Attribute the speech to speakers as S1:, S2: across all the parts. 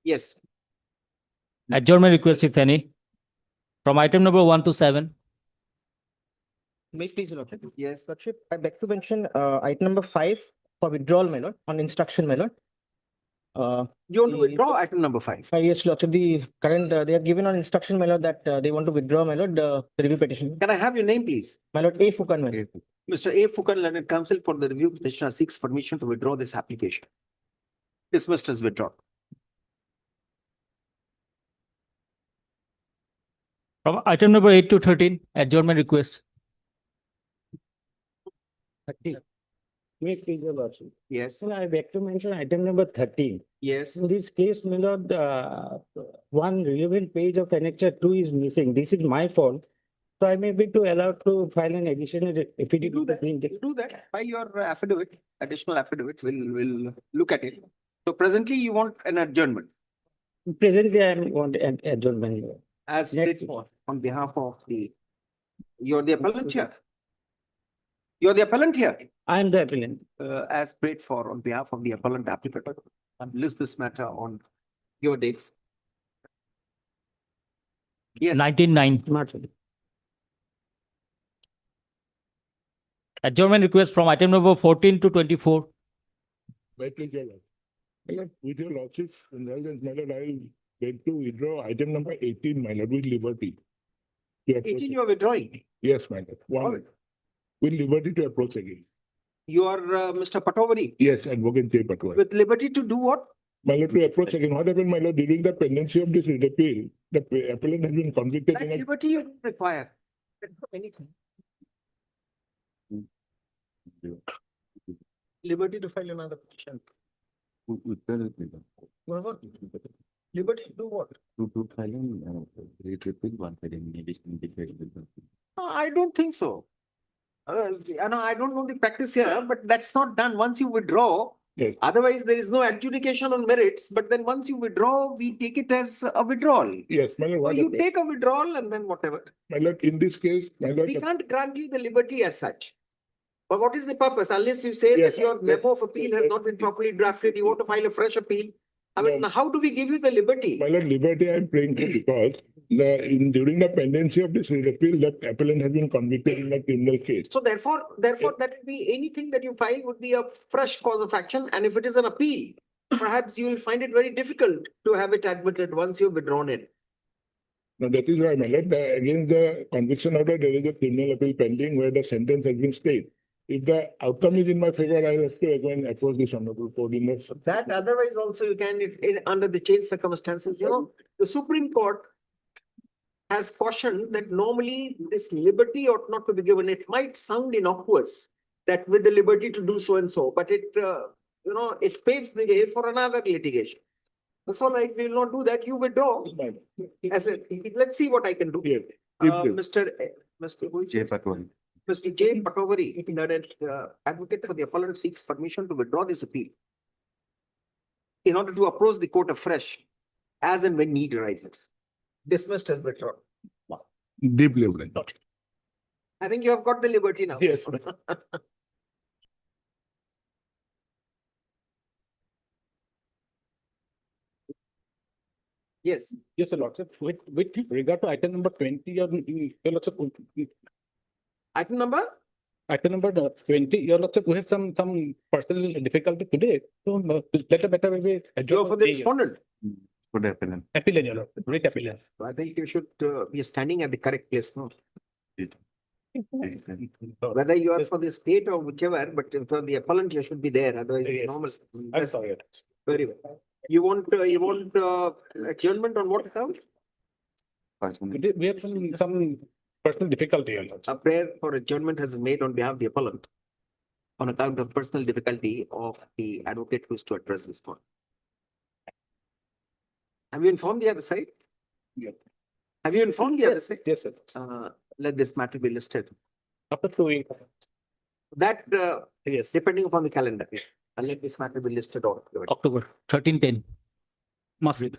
S1: Yes.
S2: Adjournment request, if any, from item number 1 to 7.
S3: May please, Your Lordship.
S1: Yes.
S3: Lordship, I beg to mention item number 5 for withdrawal, my lord, on instruction, my lord.
S1: You want to
S3: The-
S1: withdraw item number 5?
S3: Yes, Lordship, the current, they have given on instruction, my lord, that they want to withdraw, my lord, the review petition.
S1: Can I have your name, please?
S3: My lord, A. Fukan, my lord.
S1: Mr. A. Fukan, Learned Counsel for the review petitioner seeks permission to withdraw this application. Dismissed as withdrawn.
S2: From item number 8 to 13, adjournment request.
S4: 30. May please, Your Lordship.
S1: Yes.
S4: Well, I beg to mention item number 13.
S1: Yes.
S4: In this case, my lord, one relevant page of Annexure 2 is missing. This is my fault. So I may be allowed to file an additional
S1: You
S4: affidavit.
S1: do that.
S4: between the-
S1: You do that. File your affidavit, additional affidavit. We'll look at it. So presently you want an adjournment
S4: Presently, I am want an adjournment. Your Lord.
S1: as
S4: Next.
S1: prayed for on behalf of you're the appellant here. You're the appellant here,
S4: I am the appellant.
S1: as prayed for on behalf of the appellant applicant. And list this matter on your dates. Yes.
S2: 19-9.
S4: Not really.
S2: Adjournment request from item number 14 to 24.
S5: May please, Your Lord. With your lordship, indulgence, my lord, I beg to withdraw item number 18, my lord, with liberty. To approach
S1: 18
S5: it.
S1: you are withdrawing.
S5: Yes, my lord.
S1: All
S5: One,
S1: right.
S5: with liberty to approach again.
S1: You are Mr. Patovari
S5: Yes, Advocate J. Patwar.
S1: with liberty to do what?
S5: My lord, to approach again. What happened, my lord, during the pendency of this appeal, the appellant has been convicted
S1: That
S5: in a
S1: liberty you don't require. Anything. Liberty to file another petition. What? Liberty to do what? I don't think so. I don't know the practice here, but that's not done. Once you withdraw,
S5: Yes.
S1: otherwise there is no adjudication on merits, but then once you withdraw, we take it as a withdrawal.
S5: Yes, my lord,
S1: So
S5: what
S1: you
S5: happened?
S1: take a withdrawal and then whatever.
S5: My lord, in this case, my lord,
S1: We can't grant you the liberty as such. But what is the purpose? Unless you say
S5: Yes,
S1: that your
S5: that-
S1: memo of appeal has not been properly drafted, you want to file a fresh appeal. I mean,
S5: No.
S1: how do we give you the liberty?
S5: my lord, liberty I am praying for because during the pendency of this appeal, that appellant has been convicted in a criminal case.
S1: So therefore, that would be anything that you file would be a fresh cause of action. And if it is an appeal, perhaps you will find it very difficult to have it admitted once you've withdrawn it.
S5: Now, that is why, my lord, against the conviction order, there is a criminal appeal pending where the sentence has been stayed. If the outcome is in my favor, I have to again approach this honorable court in the.
S1: That otherwise also you can, under the changed circumstances, the Supreme Court has cautioned that normally this liberty ought not to be given. It might sound innocuous that with the liberty to do so and so, but it, it paves the way for another litigation. That's all right. We will not do that. You withdraw. Let's see what I can do.
S5: Yes. If the-
S1: Mr. who is this? Mr. J. Patovari, learned advocate for the appellant seeks permission to withdraw this appeal in order to approach the court afresh as and when need arises. Dismissed as withdrawn.
S5: Deep level.
S1: I think you have got the liberty now.
S5: Yes.
S1: Yes,
S6: Yes, Your Lordship. With regard to item number 20, Your Lordship,
S1: item number?
S6: item number 20, Your Lordship, we have some personal difficulty today. So let the matter be
S1: You're
S6: adjourned.
S1: for the respondent.
S6: Appeal, Your Lordship, great appeal.
S1: I think you should be standing at the correct place now. Whether you are for the state or whichever, but for the appellant, you should be there. Otherwise, it's
S6: Yes.
S1: normal.
S6: I'm
S1: That's
S6: sorry.
S1: very well. You want adjournment on what account?
S6: We have some personal difficulty, Your Lordship.
S1: A prayer for adjournment has been made on behalf of the appellant on account of personal difficulty of the advocate who is to address this one. Have you informed the other side?
S6: Yeah.
S1: Have you informed the other side?
S6: Yes, sir.
S1: Let this matter be listed.
S6: After 2 weeks.
S1: That,
S6: Yes.
S1: depending upon the calendar, and let this matter be listed on.
S2: October 13-10. Must be.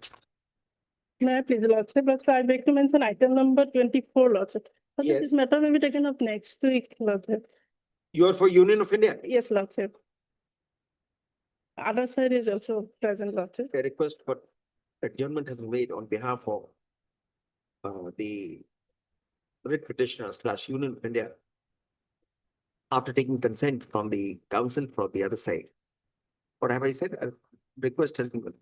S7: May I please, Lordship, Lordship, I beg to mention item number 24, Lordship. Lordship,
S1: Yes.
S7: this matter may be taken up next week, Lordship.
S1: You are for Union of India.
S7: Yes, Lordship. Other side is also present, Lordship.
S1: A request for adjournment has been made on behalf of the writ petitioner / Union of India after taking consent from the council for the other side. What have I said? A request has been made.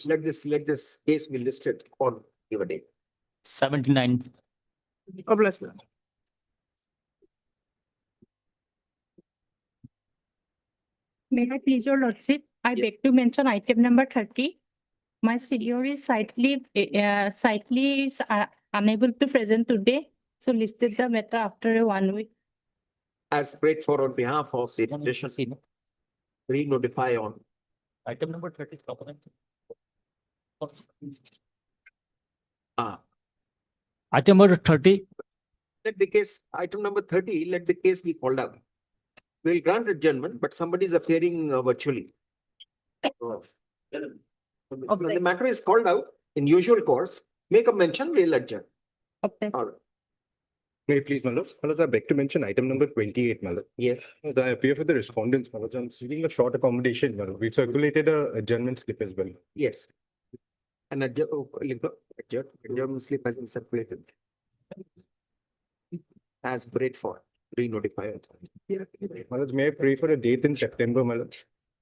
S1: Let this case be listed on your day.
S2: 79.
S1: God bless you.
S8: May I please your lordship? I
S1: Yes.
S8: beg to mention item number 30. My senior is slightly is unable to present today. So listed the matter after 1 week.
S1: As prayed for on behalf of the petitioner, re-notify on.
S2: Item number 30 is covenant.
S1: Ah,
S2: Item number 30,
S1: let the case, item number 30, let the case be called up. We'll grant adjournment, but somebody is appearing virtually. When the matter is called out in usual course, make a mention, we'll adjourn.
S8: Okay.
S1: All right.
S9: May I please, my lord? My lord, I beg to mention item number 28, my lord.
S1: Yes.
S9: As I appear for the respondents, my lord. I'm seeking a short accommodation, my lord. We've circulated a adjournment slip as well.
S1: Yes. And adjournment slip has been circulated. As prayed for, re-notify.
S9: My lord, may I pray for a date in September, my lord?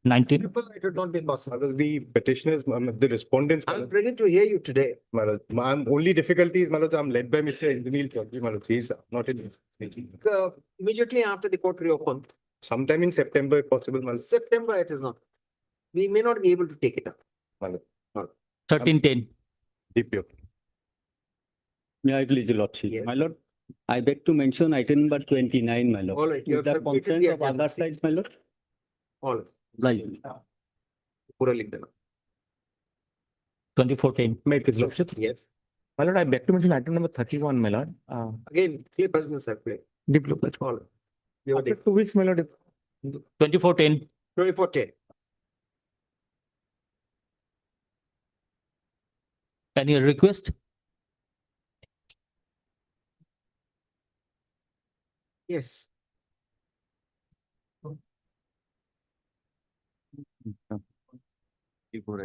S2: 19.
S1: It would not be
S9: My
S1: possible.
S9: lord, the petitioners, the respondents, my
S1: I'm
S9: lord.
S1: ready to hear you today.
S9: My lord, my only difficulty is, my lord, I'm led by Mr. Indranil Chaudhary, my lord. He's not in.
S1: Immediately after the court reopens,
S9: Sometime in September, if possible, my lord.
S1: September it is not. We may not be able to take it up.
S9: My lord.
S2: 1310.
S9: DPO.
S10: May I please, your lordship?
S1: Yes.
S10: My lord, I beg to mention item number 29, my lord.
S1: All right, you
S10: With
S1: have
S10: the
S1: submitted
S10: consent
S1: the
S10: of other
S1: agenda.
S10: sides, my lord.
S1: All.
S10: Right.
S1: Pura लिख देना.
S2: 2410.
S6: May it please, lordship?
S1: Yes.
S6: My lord, I beg to mention item number 31, my lord.
S1: Again, slip has been circulated. All. Your
S6: After
S1: day.
S6: 2 weeks, my lord.
S2: 2410.
S1: 2410.
S2: Any request?
S1: Yes.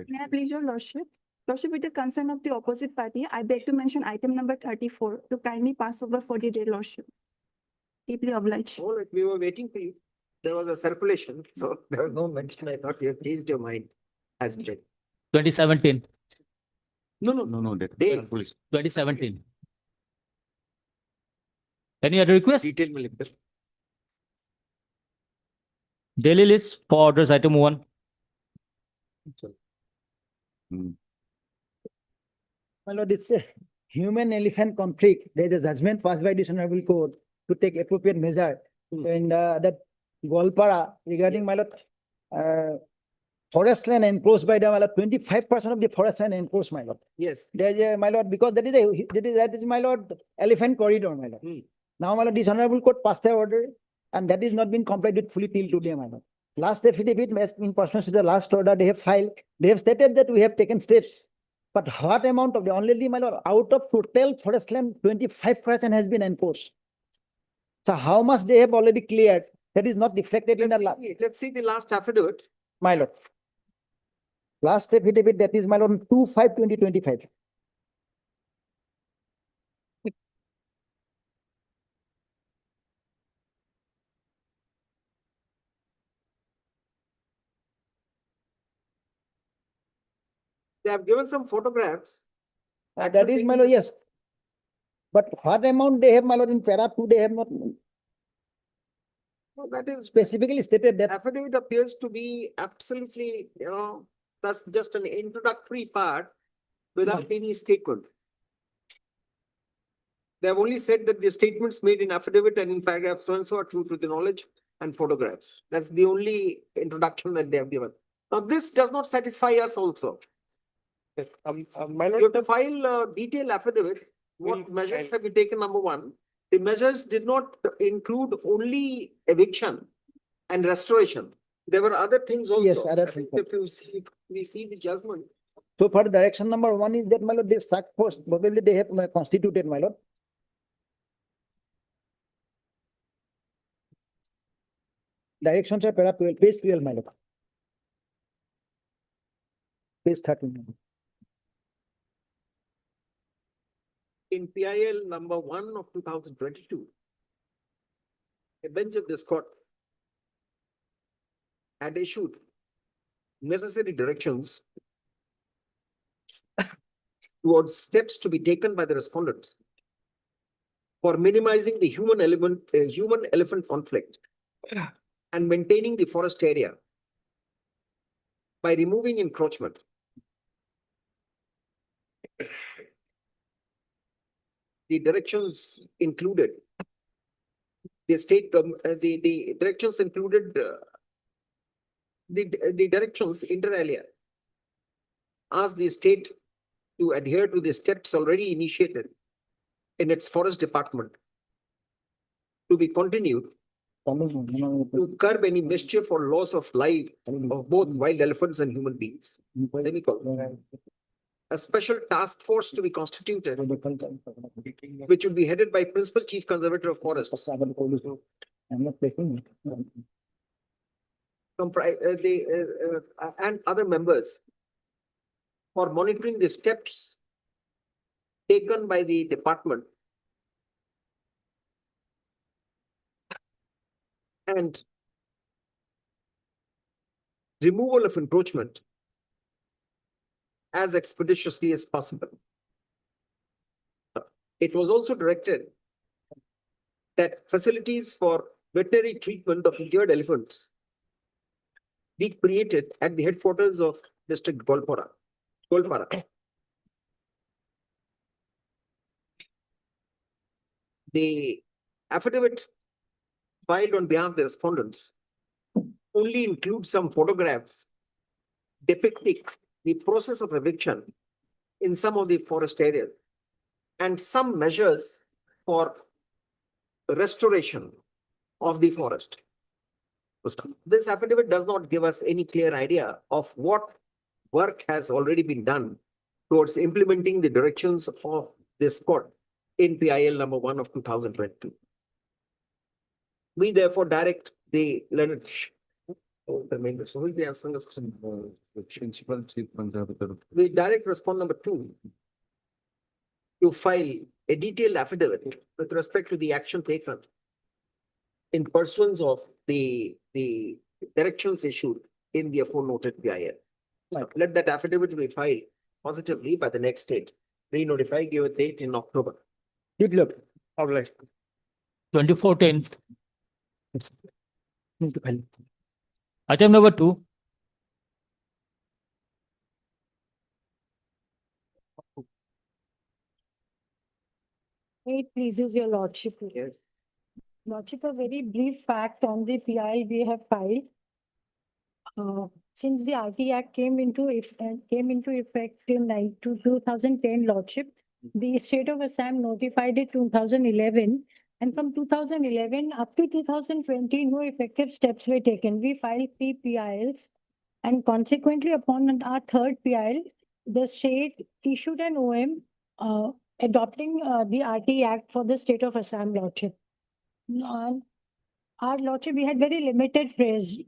S11: May I please your lordship? Lordship, with the consent of the opposite party, I beg to mention item number 34 to kindly pass over for the day, lordship. Deeply obliged.
S1: All right, we were waiting for you. There was a circulation, so there was no mention. I thought you have changed your mind. As did.
S2: 2017.
S6: No,
S1: Date.
S2: 2017. Any other request?
S1: Detail में लिख दो.
S2: Daily list for orders item 1.
S3: My lord, it's a human elephant conflict. There is a judgment passed by this honorable court to take appropriate measure. And that Golpara regarding my lord, forest land enclosed by the my lord, 25% of the forest land enclosed, my lord.
S1: Yes.
S3: There's a, my lord, because that is my lord, elephant corridor, my lord.
S1: Hmm.
S3: Now, my lord, this honorable court passed their order, and that is not been complied with fully till today, my lord. Last affidavit, in pursuance to the last order they have filed, they have stated that we have taken steps. But what amount of the only, my lord, out of total forest land, 25% has been enforced. So how much they have already cleared, that is not reflected in the,
S1: Let's see the last affidavit.
S3: my lord. Last affidavit, that is, my lord, 2/5/2025.
S1: They have given some photographs.
S3: That is, my lord, yes. But what amount they have, my lord, in para 2, they have not
S1: No, that is
S3: specifically stated that.
S1: affidavit appears to be absolutely, that's just an introductory part without any statement. They have only said that the statements made in affidavit and in paragraph so and so are true to the knowledge and photographs. That's the only introduction that they have given. Now, this does not satisfy us also.
S6: My
S1: You have to file a detailed affidavit. What measures have you taken? Number one, the measures did not include only eviction and restoration. There were other things also.
S3: Yes, other
S1: I think
S3: things.
S1: If you see, we see the judgment.
S3: So for direction number 1 is that, my lord, this task force, probably they have constituted, my lord. Directions are para 12, page 12, my lord. Page 13.
S1: in PIL number 1 of 2022, a bench of this court had issued necessary directions towards steps to be taken by the respondents for minimizing the human elephant conflict and maintaining the forest area by removing encroachment. The directions included the directions included the directions inter alia asked the state to adhere to the steps already initiated in its forest department to be continued to curb any mischief or loss of life of both wild elephants and human beings. Semicolon. A special task force to be constituted, which would be headed by Principal Chief Conservator of Forests. And other members for monitoring the steps taken by the department and removal of encroachment as expeditiously as possible. It was also directed that facilities for veterinary treatment of injured elephants be created at the headquarters of District Golpara. The affidavit filed on behalf of the respondents only includes some photographs depicting the process of eviction in some of the forest areas and some measures for restoration of the forest. This affidavit does not give us any clear idea of what work has already been done towards implementing the directions of this court in PIL number 1 of 2022. We therefore direct the learned. We direct respond number 2 to file a detailed affidavit with respect to the action taken in pursuance of the directions issued in the aforementioned PIL. So let that affidavit be filed positively by the next date. Re-notify, give a date in October.
S3: Good luck.
S1: All right.
S2: 2410. Item number 2.
S8: It pleases your lordship. Lordship, a very brief fact on the PI we have filed. Since the RT Act came into effect in 2010, lordship, the state of Assam notified it 2011, and from 2011 up to 2020, no effective steps were taken. We filed 3 PILs, and consequently, upon our third PIL, the state issued an OM adopting the RT Act for the state of Assam, lordship. Our lordship, we had very limited praise.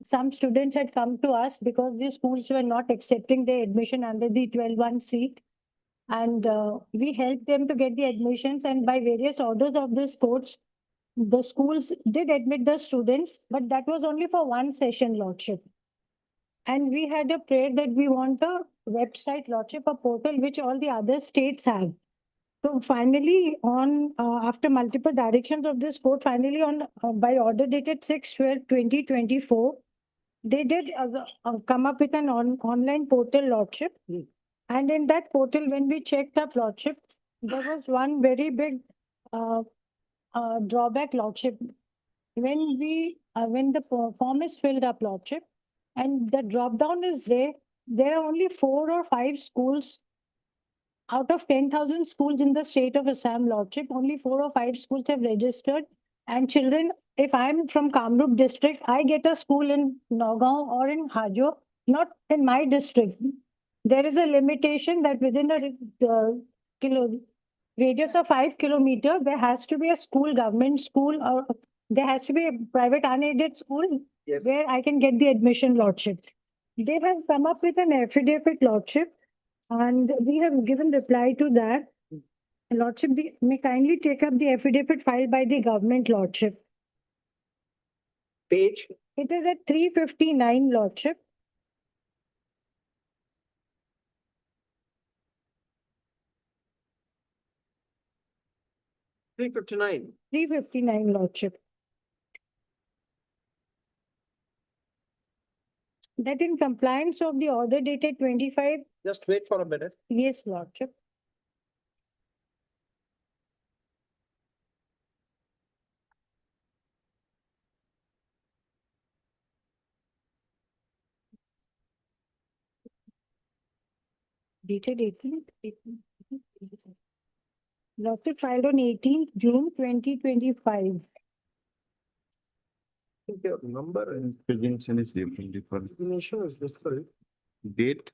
S8: Some students had come to us because the schools were not accepting their admission under the 12-1 seat. And we helped them to get the admissions, and by various orders of this courts, the schools did admit the students, but that was only for one session, lordship. And we had a prayer that we want a website, lordship, a portal which all the other states have. So finally, on after multiple directions of this court, finally on by order dated 6/12/2024, they did come up with an online portal, lordship. And in that portal, when we checked up, lordship, there was one very big drawback, lordship. When the form is filled up, lordship, and the drop down is there are only 4 or 5 schools out of 10,000 schools in the state of Assam, lordship. Only 4 or 5 schools have registered, and children, if I'm from Kamrup district, I get a school in Nagaon or in Hajo, not in my district. There is a limitation that within a radius of 5 kilometers, there has to be a school, government school, or there has to be a private unaided school.
S1: Yes.
S8: Where I can get the admission, lordship. They have come up with an affidavit, lordship, and we have given reply to that. Lordship, may kindly take up the affidavit filed by the government, Lordship.
S1: Page,
S8: It is at 359, Lordship.
S1: three fifty-nine.
S8: 359, Lordship. That in compliance of the order dated 25,
S1: Just wait for a minute.
S8: yes, Lordship. Dated 18th. Lordship filed on 18th June 2025.
S1: think your number and
S9: Prevention is different.
S1: information is different.
S9: Date.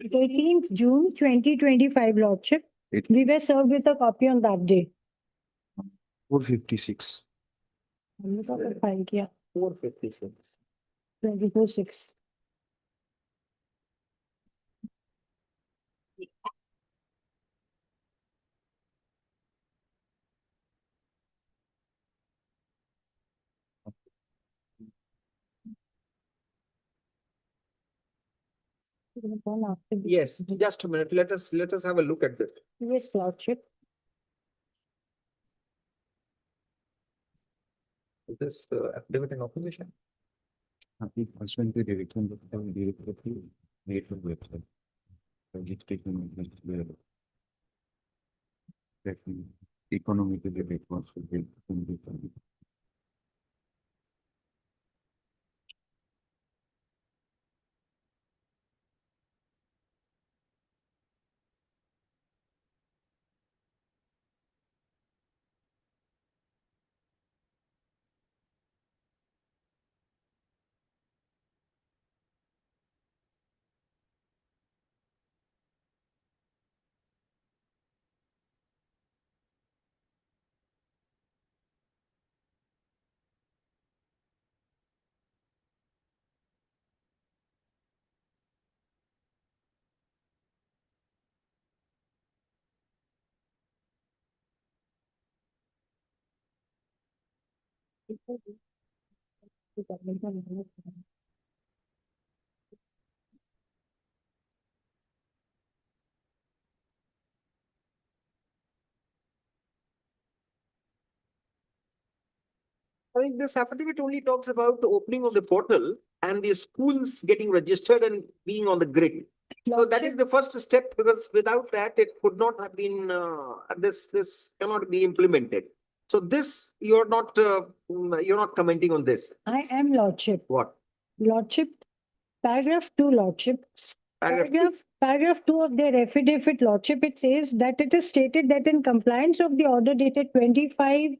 S8: 18th June 2025, Lordship.
S9: It-
S8: We were served with a copy on that day.
S9: 456.
S8: हमने तो फिर file किया
S1: 456.
S8: 24/6.
S1: Yes, just a minute. Let us have a look at this.
S8: Yes, Lordship.
S1: This affidavit in opposition.
S9: I think pursuant to the direction of the director of the native website. Registration is where. That the economically responsible. From the country.
S1: I think this affidavit only talks about the opening of the portal and the schools getting registered and being on the grid. So that is the first step, because without that, it could not have been, this cannot be implemented. So this, you're not commenting on this.
S8: I am Lordship.
S1: What?
S8: Lordship, paragraph 2, Lordship.
S1: Paragraph
S8: Paragraph 2 of their affidavit, Lordship, it says that it is stated that in compliance of the order dated 25,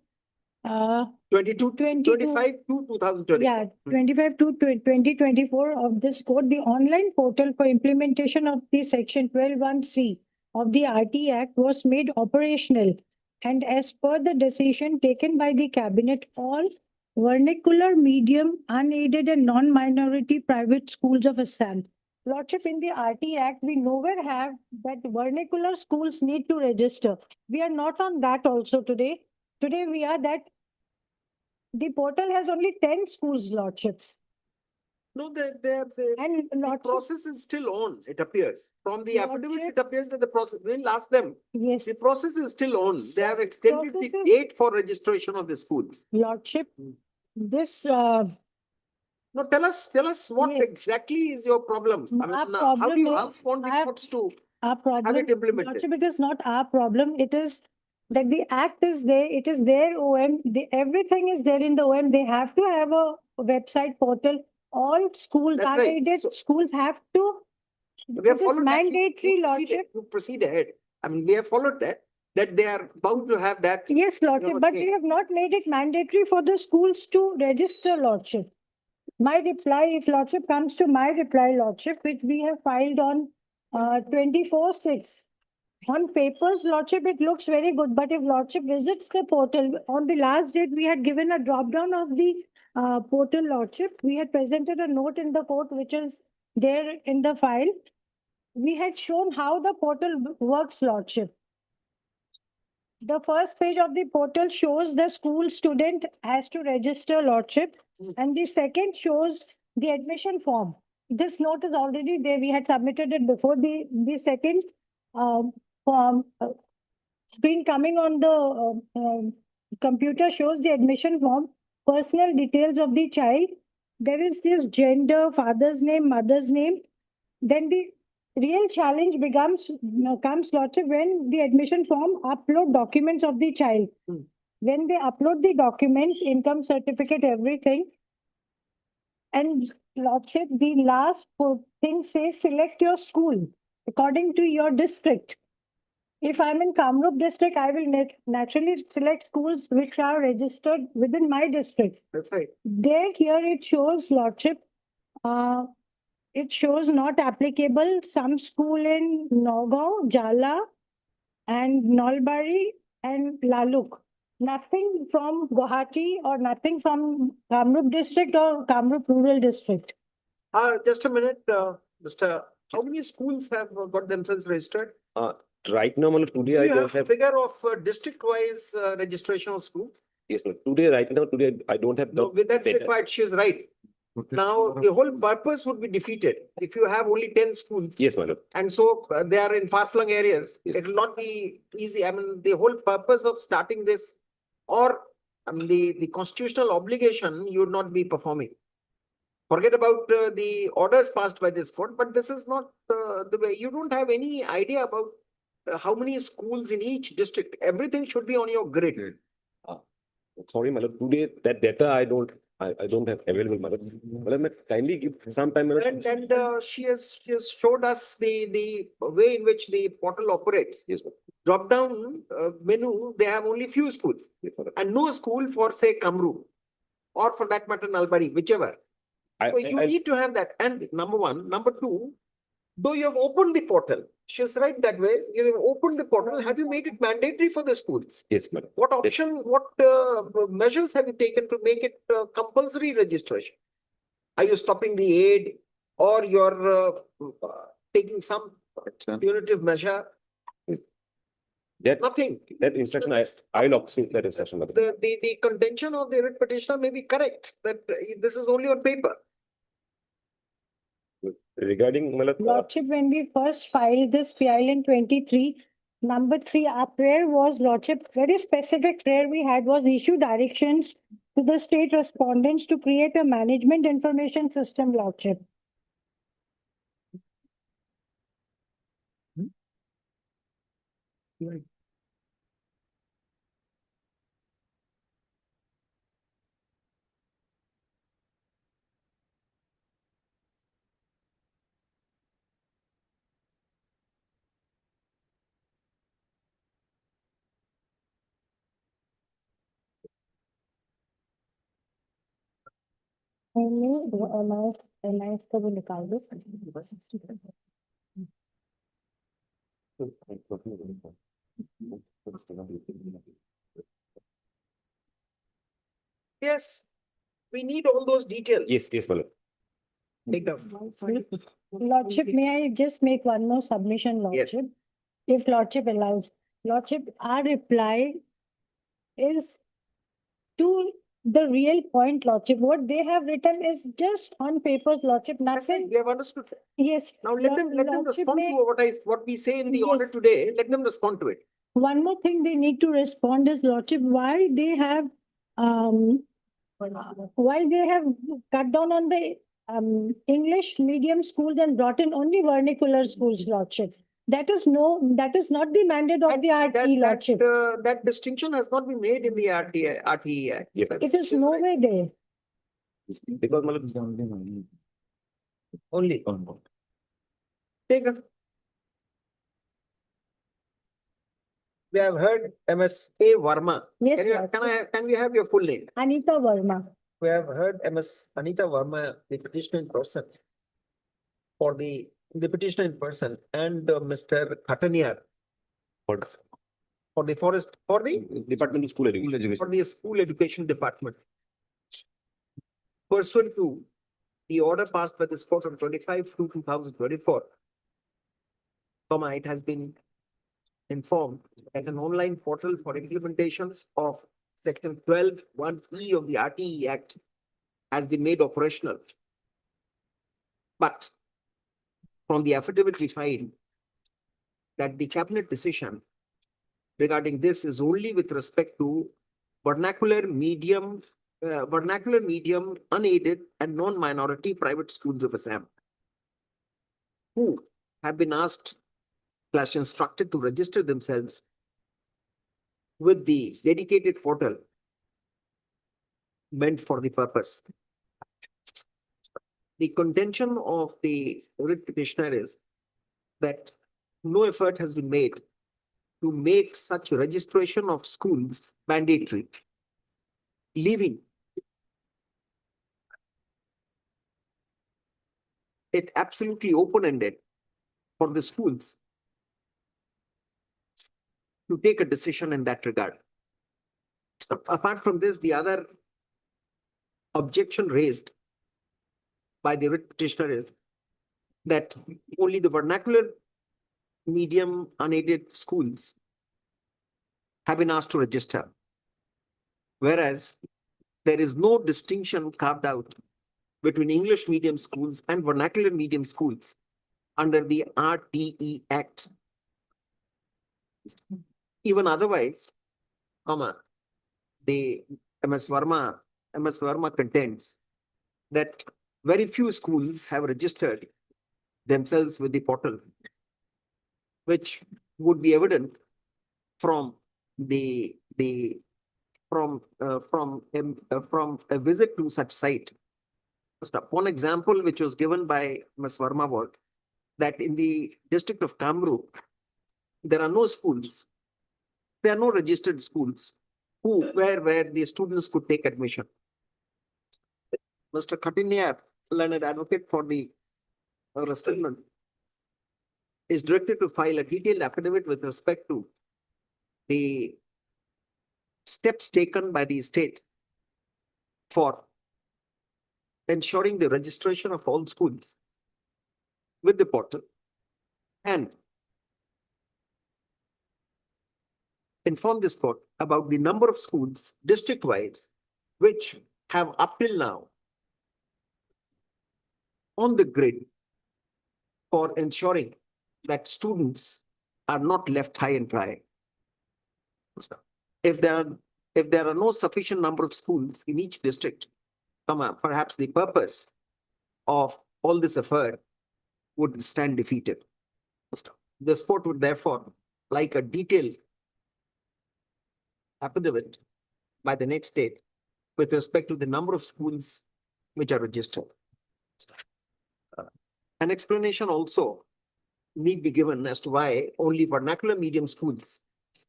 S1: 22,
S8: 22
S1: 25 to 2020.
S8: yeah, 25 to 2024 of this code, the online portal for implementation of the section 12(1)(c) of the RT Act was made operational. And as per the decision taken by the cabinet, all vernacular, medium, unaided and non-minority private schools of Assam. Lordship, in the RT Act, we nowhere have that vernacular schools need to register. We are not on that also today. Today we are that the portal has only 10 schools, Lordships.
S1: No,
S8: And
S1: the
S8: Lordship,
S1: process is still on, it appears. From the affidavit,
S8: Lordship.
S1: it appears that the process, we'll ask them.
S8: yes,
S1: The process is still on. They have extended the
S8: Process is-
S1: date for registration of the schools.
S8: Lordship, this,
S1: Now, tell us what
S8: Yes.
S1: exactly is your problem? I
S8: Our
S1: mean, how
S8: problem
S1: do you
S8: is-
S1: ask on the
S8: our-
S1: courts to
S8: our
S1: have
S8: problem,
S1: it implemented?
S8: Lordship, it is not our problem. It is that the act is there, it is their OM, everything is there in the OM. They have to have a website portal. All schools,
S1: That's right.
S8: unaided
S1: So-
S8: schools have to.
S1: We have
S8: It is
S1: followed that. You
S8: mandatory,
S1: proceed
S8: Lordship.
S1: You proceed ahead. I mean, we have followed that they are bound to have that.
S8: Yes, Lordship, but we have not made it mandatory for the schools to register, Lordship. My reply, if Lordship comes to my reply, Lordship, which we have filed on 24/6. On papers, Lordship, it looks very good, but if Lordship visits the portal, on the last date, we had given a drop down of the portal, Lordship. We had presented a note in the court, which is there in the file. We had shown how the portal works, Lordship. The first page of the portal shows the school student has to register lordship. And the second shows the admission form. This note is already there. We had submitted it before. The second form screen coming on the computer shows the admission form, personal details of the child. There is this gender, father's name, mother's name. Then the real challenge comes lordship when the admission form upload documents of the child. When they upload the documents, income certificate, everything. And lordship, the last thing says select your school according to your district. If I'm in Kamrup district, I will naturally select schools which are registered within my district.
S1: That's right.
S8: There, here it shows lordship. It shows not applicable. Some school in Nagaon, Jala, and Nalbari and Laluk. Nothing from Guwahati or nothing from Kamrup district or Kamrup rural district.
S1: Just a minute, Mr. How many schools have got themselves registered?
S12: Right now, Malab,
S1: Do
S12: today I
S1: you
S12: don't
S1: have
S12: have,
S1: figure of district-wise registration of schools?
S12: yes, Malab, today I don't have
S1: No,
S12: the
S1: that's
S12: data.
S1: required. She is right. Now, the whole purpose would be defeated if you have only 10 schools.
S12: Yes, Malab.
S1: And so they are in far-flung areas.
S12: Yes.
S1: It will not be easy. I mean, the whole purpose of starting this or the constitutional obligation you would not be performing. Forget about the orders passed by this court, but this is not the way. You don't have any idea about how many schools in each district. Everything should be on your grid.
S12: Sorry, Malab, today that data I don't have available, Malab. Malab, kindly give some time, Malab.
S1: And she has showed us the way in which the portal operates.
S12: Yes, Malab.
S1: Drop down menu, they have only few schools and no school for say Kamrup or for that matter Nalbari, whichever. So you need to have that. And number one, number two, though you have opened the portal, she's right that way. You have opened the portal. Have you made it mandatory for the schools?
S12: Yes, Malab.
S1: What option, what measures have you taken to make it compulsory registration? Are you stopping the aid or you're taking some punitive measure?
S12: That,
S1: Nothing.
S12: that instruction, I'll obtain that instruction, Malab.
S1: The contention of the writ petitioner may be correct, that this is only on paper.
S12: Regarding, Malab,
S8: Lordship, when we first filed this PIL in 23, number 3, our prayer was, Lordship, very specific prayer we had was issue directions to the state respondents to create a management information system, Lordship. MIS का वो निकाल दो।
S1: Yes, we need all those details.
S12: yes, Malab.
S1: Take them.
S8: Lordship, may I just make one more submission,
S1: Yes.
S8: Lordship? If Lordship allows, Lordship, our reply is to the real point, Lordship. What they have written is just on paper, Lordship,
S1: That's it.
S8: nothing.
S1: We have understood.
S8: Yes.
S1: Now let them
S8: Lordship
S1: respond
S8: may-
S1: to what we say in the order
S8: Yes.
S1: today. Let them respond to it.
S8: One more thing they need to respond is, Lordship, why they have cut down on the English medium schools and brought in only vernacular schools, Lordship. That is not the mandate of the RT, Lordship.
S1: That distinction has not been made in the RTE Act.
S12: Yes.
S8: It is nowhere there.
S12: Because, Malab,
S1: Only. Take it. We have heard MS.A. Verma.
S8: Yes,
S1: Can we have your full name?
S8: Anita Verma.
S1: We have heard MS Anita Verma, the petitioner in person. For the petitioner in person and Mr. Khataniar for the
S12: Department of School Education.
S1: for the school education department. Pursuant to the order passed by this court on 25/2/2024. It has been informed that an online portal for implementations of section 12(1)(e) of the RTE Act has been made operational. But from the affidavit we find that the cabinet decision regarding this is only with respect to vernacular medium, unaided and non-minority private schools of Assam, who have been asked / instructed to register themselves with the dedicated portal meant for the purpose. The contention of the writ petitioner is that no effort has been made to make such registration of schools mandatory, leaving it absolutely open-ended for the schools to take a decision in that regard. Apart from this, the other objection raised by the writ petitioner is that only the vernacular medium unaided schools have been asked to register, whereas there is no distinction carved out between English medium schools and vernacular medium schools under the RTE Act. Even otherwise, the MS Verma contends that very few schools have registered themselves with the portal, which would be evident from from a visit to such site. Just one example which was given by Ms. Verma was that in the district of Kamrup, there are no schools, there are no registered schools where the students could take admission. Mr. Khatiniyar, learned advocate for the respondent, is directed to file a detailed affidavit with respect to the steps taken by the state for ensuring the registration of all schools with the portal and inform this court about the number of schools district-wise which have up till now on the grid for ensuring that students are not left high and dry. If there are no sufficient number of schools in each district, perhaps the purpose of all this effort would stand defeated. This court would therefore like a detailed affidavit by the next state with respect to the number of schools which are registered. An explanation also need be given as to why only vernacular medium schools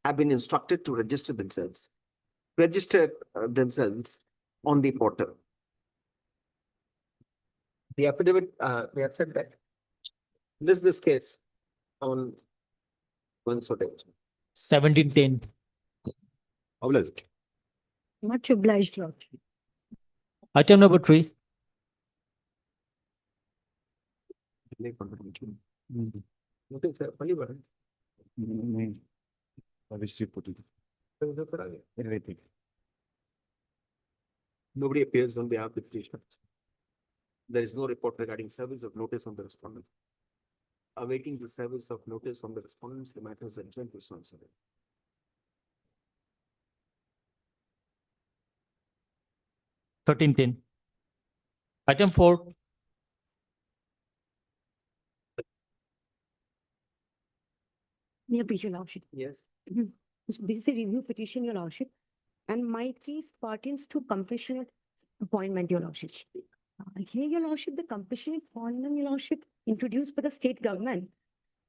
S1: have been instructed to register themselves on the portal. The affidavit, we have said that this case on
S2: 1710.
S8: Much obliged, Lord.
S2: Item number 3.
S1: Nobody appears on behalf of the petitioner. There is no report regarding service of notice on the respondent. Awaiting the service of notice on the respondents, the matter is adjourned to so.
S2: 1310. Item 4.
S13: Near Your Lordship.
S1: Yes.
S13: This is a review petition, Your Lordship, and my case pertains to compassionate appointment, Your Lordship. Here, Your Lordship, the compassionate appointment, Your Lordship, introduced by the state government.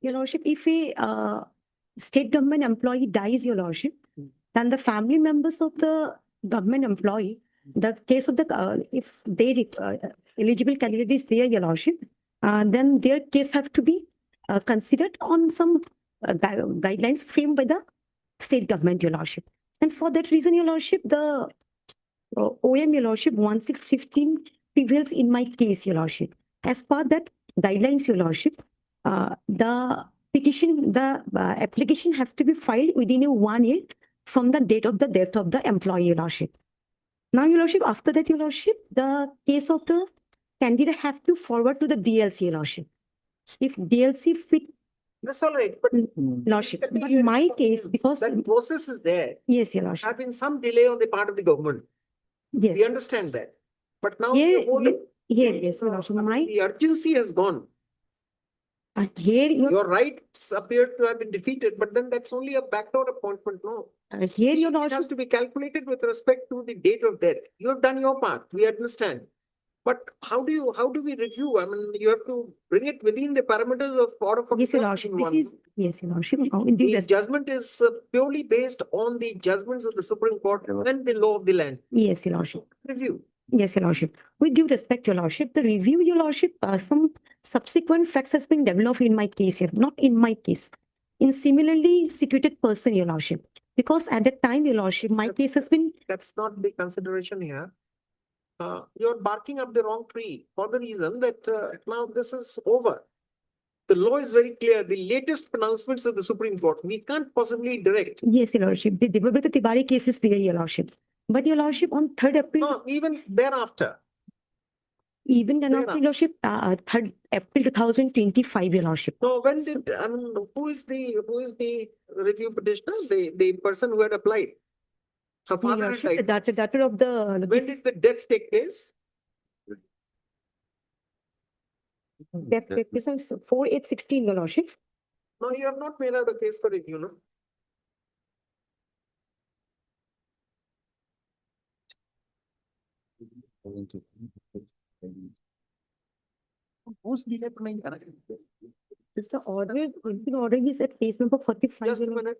S13: Your Lordship, if a state government employee dies, Your Lordship, then the family members of the government employee, the case of the, if they eligible candidate is there, Your Lordship, then their case have to be considered on some guidelines framed by the state government, Your Lordship. And for that reason, Your Lordship, the OM, Your Lordship, 1615 prevails in my case, Your Lordship. As per that guidelines, Your Lordship, the petition, the application has to be filed within a 1 year from the date of the death of the employee, your lordship. Now, your lordship, after that, your lordship, the case of the candidate have to forward to the DLC, your lordship. If DLC fit,
S1: That's all right, but.
S13: lordship, but
S1: technically,
S13: my
S1: some-
S13: case, because,
S1: That process is there.
S13: yes, your lordship,
S1: Have been some delay on the part of the government.
S13: yes.
S1: We understand that. But now
S13: Here,
S1: the whole,
S13: here, yes, your lordship, my,
S1: the urgency has gone.
S13: here,
S1: Your rights appear to have been defeated, but then that's only a backdoor appointment, no.
S13: here, your
S1: It has
S13: lordship,
S1: to be calculated with respect to the date of death. You have done your part, we understand. But how do we review? I mean, you have to bring it within the parameters of order for.
S13: yes, your lordship, this is, yes, your lordship, in
S1: The
S13: this,
S1: judgment is purely based on the judgments of the Supreme Court and the law of the land.
S13: yes, your lordship.
S1: Review.
S13: Yes, your lordship. With due respect, your lordship, the review, your lordship, some subsequent facts has been developed in my case here, not in my case. In similarly situated person, your lordship. Because at that time, your lordship, my case has been,
S1: That's not the consideration here. You're barking up the wrong tree for the reason that now this is over. The law is very clear. The latest pronouncements of the Supreme Court, we can't possibly direct.
S13: yes, your lordship, the Debabrata Tibari case is there, your lordship. But your lordship, on 3rd April,
S1: No, even thereafter.
S13: even then,
S1: Fair
S13: your lordship, 3rd April 2025, your lordship.
S1: No, when did, I mean, who is the review petitioner? The person who had applied? Her
S13: Your
S1: father had
S13: lordship, the
S1: died.
S13: daughter of the,
S1: When
S13: this
S1: did
S13: is,
S1: the death take place?
S13: that case is 4816, your lordship.
S1: No, you have not made out a case for review, no? Who's the happening?
S13: It's the order, order is at case number 45.
S1: Just a
S13: your lord-
S1: minute.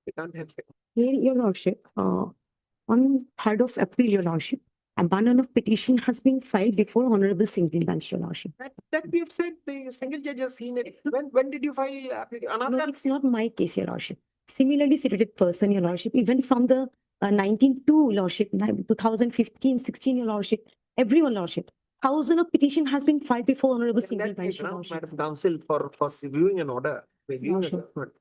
S1: We can't have it.
S13: Here, your lordship, on 3rd of April, your lordship, abandon of petition has been filed before Honorable Single Bench, your lordship.
S1: That we have said, the single judge has seen it. When did you file
S13: No,
S1: another?
S13: it's not my case, your lordship. Similarly situated person, your lordship, even from the 19-2 lordship, 2015, 16, your lordship, everyone lordship. Thousand of petition has been filed before Honorable
S1: Then
S13: Single
S1: that
S13: Bench,
S1: is
S13: your
S1: now,
S13: lordship.
S1: Madam Council, for reviewing an order, reviewing a
S13: Sure.
S1: judgment.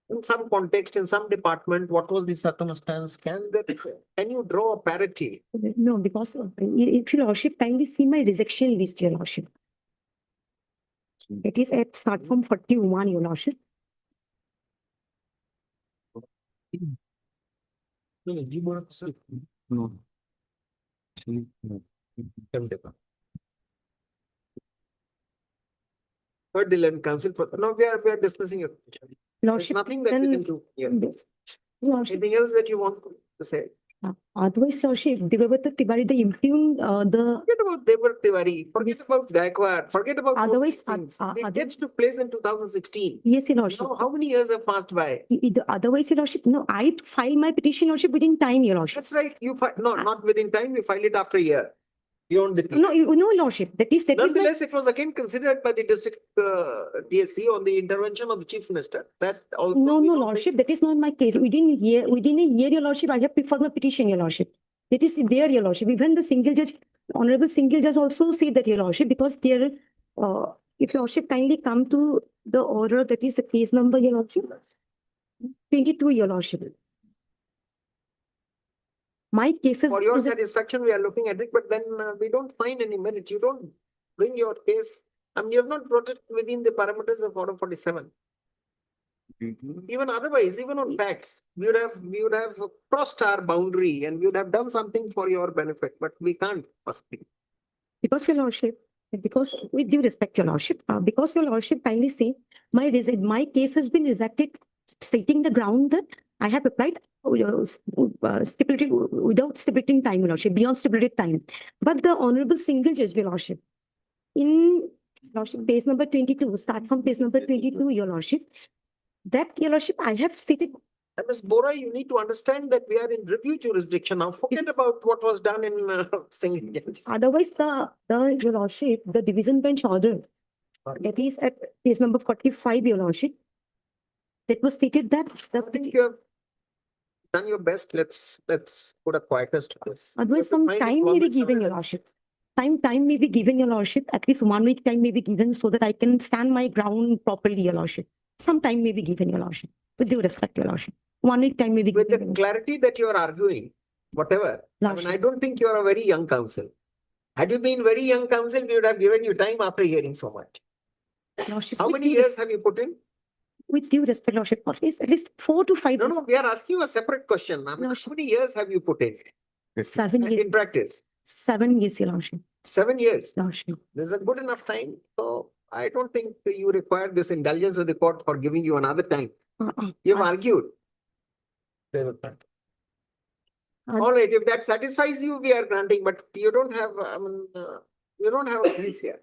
S1: In some context, in some department, what was the circumstance? Can you draw a parity?
S13: No, because if your lordship kindly see my rejection list, your lordship. It is at start from 41, your lordship.
S9: No. See, no.
S1: Heard the land council, no, we are dismissing your petition. There's
S13: Lordship,
S1: nothing that we
S13: then-
S1: can do here.
S13: Yes. Lordship,
S1: Anything else that you want to say?
S13: otherwise, lordship, Debabrata Tibari, the impugn, the,
S1: Forget about Devar Tiwari, forget
S13: Yes.
S1: about Gaikwad, forget about all
S13: Otherwise,
S1: these things. The
S13: other-
S1: death took place in 2016.
S13: yes, your lordship.
S1: Now, how many years have passed by?
S13: Otherwise, your lordship, no, I filed my petition, lordship, within time, your lordship.
S1: That's right, you file, no, not within time, you filed it after a year. Beyond the.
S13: No, no, lordship, that is my,
S1: Nonetheless, it was again considered by the district DSC on the intervention of the chief minister. That also.
S13: no,
S1: we
S13: no,
S1: don't
S13: lordship, that is not my case. Within a year, your lordship, I have preferred my petition, your lordship. It is there, your lordship. Even the single judge, honorable single judge also say that, your lordship, because their If your lordship kindly come to the order, that is the case number, your lordship. 22, your lordship. My cases.
S1: For your
S13: is-
S1: satisfaction, we are looking at it, but then we don't find any merit. You don't bring your case. I mean, you have not brought it within the parameters of order 47. Even otherwise, even on facts, we would have crossed our boundary and we would have done something for your benefit, but we can't possibly.
S13: Because your lordship, because with due respect, your lordship, because your lordship kindly say, my case has been rejected, stating the ground that I have applied stipulated without stipulating time, your lordship, beyond stipulated time. But the honorable single judge, your lordship, in lordship, page number 22, start from page number 22, your lordship, that your lordship, I have stated.
S1: Ms. Bora, you need to understand that we are in review jurisdiction now. Forget about what was done in single judges.
S13: Otherwise, your lordship, the division bench order, that is at page number 45, your lordship, that was stated that
S1: I think you have done your best. Let's put a quietus to this.
S13: otherwise
S1: You have
S13: some
S1: to find
S13: time may be
S1: employment
S13: given,
S1: somewhere
S13: your
S1: else.
S13: lordship. Time may be given, your lordship, at least 1 week time may be given so that I can stand my ground properly, your lordship. Some time may be given, your lordship, with due respect, your lordship. 1 week time may be
S1: With
S13: given.
S1: the clarity that you are arguing, whatever. I mean,
S13: Lordship.
S1: I don't think you are a very young counsel. Had you been very young counsel, we would have given you time after hearing so much.
S13: Lordship,
S1: How
S13: with
S1: many
S13: due
S1: years
S13: res-
S1: have you put in?
S13: With due respect, lordship, at least 4 to 5
S1: No,
S13: years.
S1: no, we are asking you a separate question. I mean,
S13: No,
S1: how many years have you put in
S13: 7 years,
S1: in practice?
S13: 7 years, your lordship.
S1: 7 years.
S13: Lordship.
S1: This is a good enough time. So I don't think you require this indulgence of the court for giving you another time. You have argued. All right, if that satisfies you, we are granting, but you don't have, you don't have a case here.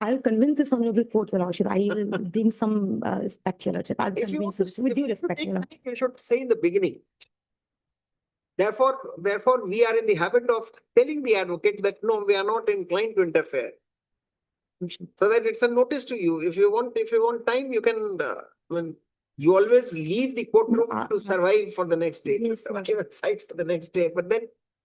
S13: I'll convince this honorable court, your lordship. I will bring some respect, your lordship. I'll
S1: If you want
S13: convince
S1: to,
S13: you with
S1: if
S13: due
S1: you
S13: respect,
S1: take
S13: your lordship.
S1: time, you should say in the beginning. Therefore, we are in the habit of telling the advocate that no, we are not inclined to interfere. So that it's a notice to you. If you want time, you can, you always leave the courtroom to survive for the next day, to
S13: Yes,
S1: survive and fight for the next day. But then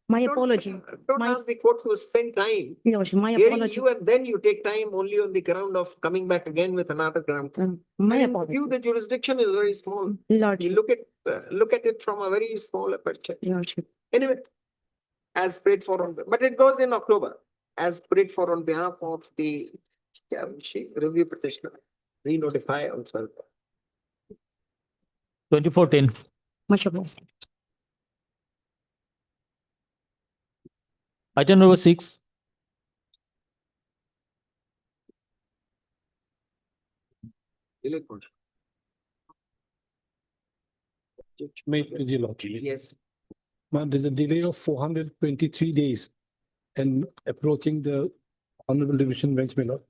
S13: My
S1: don't-
S13: apology.
S1: Don't
S13: My-
S1: ask the court to spend time
S13: Your lordship, my
S1: hearing
S13: apology.
S1: you, and then you take time only on the ground of coming back again with another ground.
S13: My
S1: And in
S13: apology.
S1: view, the jurisdiction is very small. You
S13: Lordship,
S1: look at it from a very small aperture.
S13: your lordship.
S1: Anyway, as prayed for on, but it goes in October, as prayed for on behalf of the review petitioner, re-notify on 12.
S2: 2410.
S13: Much obliged.
S2: Item number 6.
S6: May please, your lordship.
S1: Yes,
S6: There's a delay of 423 days and approaching the honorable division bench, my lord.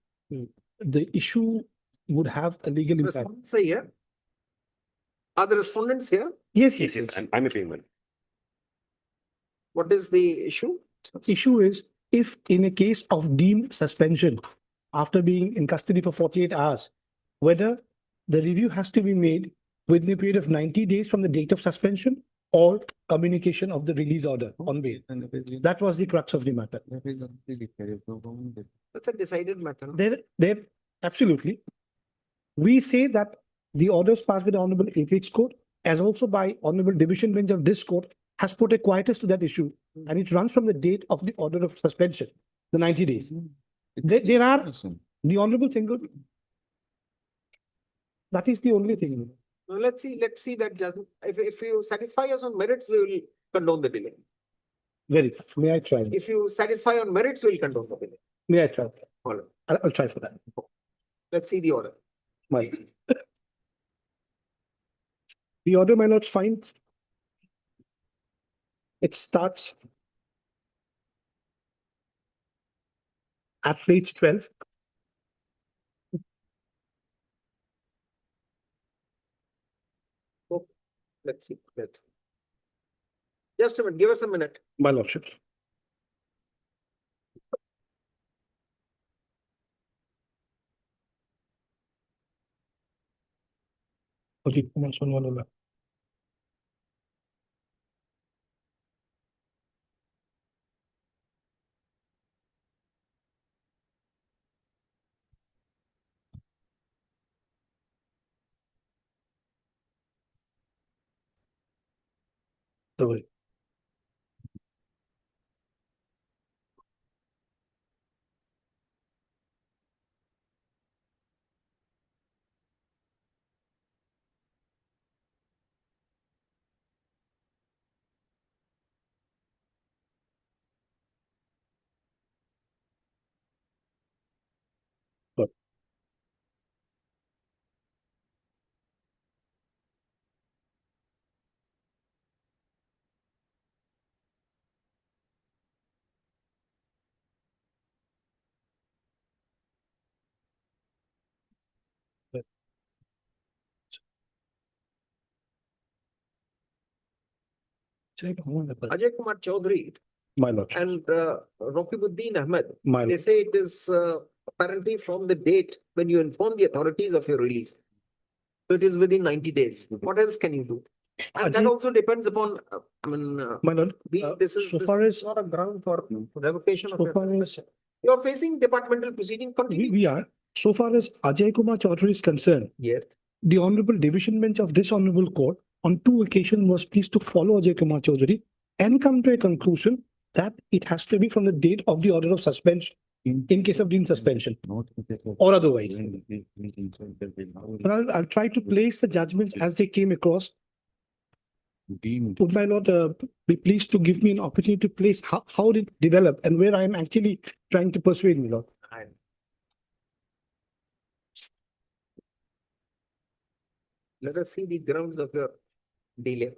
S6: The issue would have a legal impact.
S1: respondents are here. Are the respondents here?
S6: Yes,
S12: Yes, yes, I'm a payment.
S1: What is the issue?
S6: Issue is if in a case of deemed suspension after being in custody for 48 hours, whether the review has to be made within a period of 90 days from the date of suspension or communication of the release order on bail. That was the crux of the matter.
S1: That's a decided matter. no?
S6: There, absolutely. We say that the orders passed by the Honorable Apex Court, as also by Honorable Division Bench of this court, has put a quietus to that issue, and it runs from the date of the order of suspension, the 90 days. There are the Honorable Single. That is the only thing.
S1: Now, let's see that doesn't, if you satisfy us on merits, we will condone the delay.
S6: Very good. May I try?
S1: If you satisfy on merits, we'll condone the delay.
S6: May I try?
S1: All right,
S6: I'll try for that.
S1: let's see the order.
S6: My. The order, my lord's fine. It starts at page 12.
S1: Let's see. Just a minute, give us a minute.
S6: My lordship. Okay, commencement one. the way.
S1: Ajay Kumar Chaudhary
S6: My lord,
S1: and Rokibuddin Ahmed,
S6: my
S1: they
S6: lord.
S1: say it is apparently from the date when you inform the authorities of your release. So it is within 90 days. What else can you do? And that
S6: Ajay-
S1: also depends upon,
S6: My lord,
S1: this is
S6: so
S1: this
S6: far
S1: is
S6: as,
S1: not a ground for revocation of
S6: so
S1: your
S6: far as,
S1: You are facing departmental proceeding, continue.
S6: we are, so far as Ajay Kumar Chaudhary is concerned,
S1: Yes.
S6: the Honorable Division Bench of this Honorable Court on 2 occasions was pleased to follow Ajay Kumar Chaudhary and come to a conclusion that it has to be from the date of the order of suspension in case of deemed suspension or otherwise. But I'll try to place the judgments as they came across. Would my lord be pleased to give me an opportunity to place how it developed and where I am actually trying to persuade me, lord?
S1: Let us see the grounds of your delay.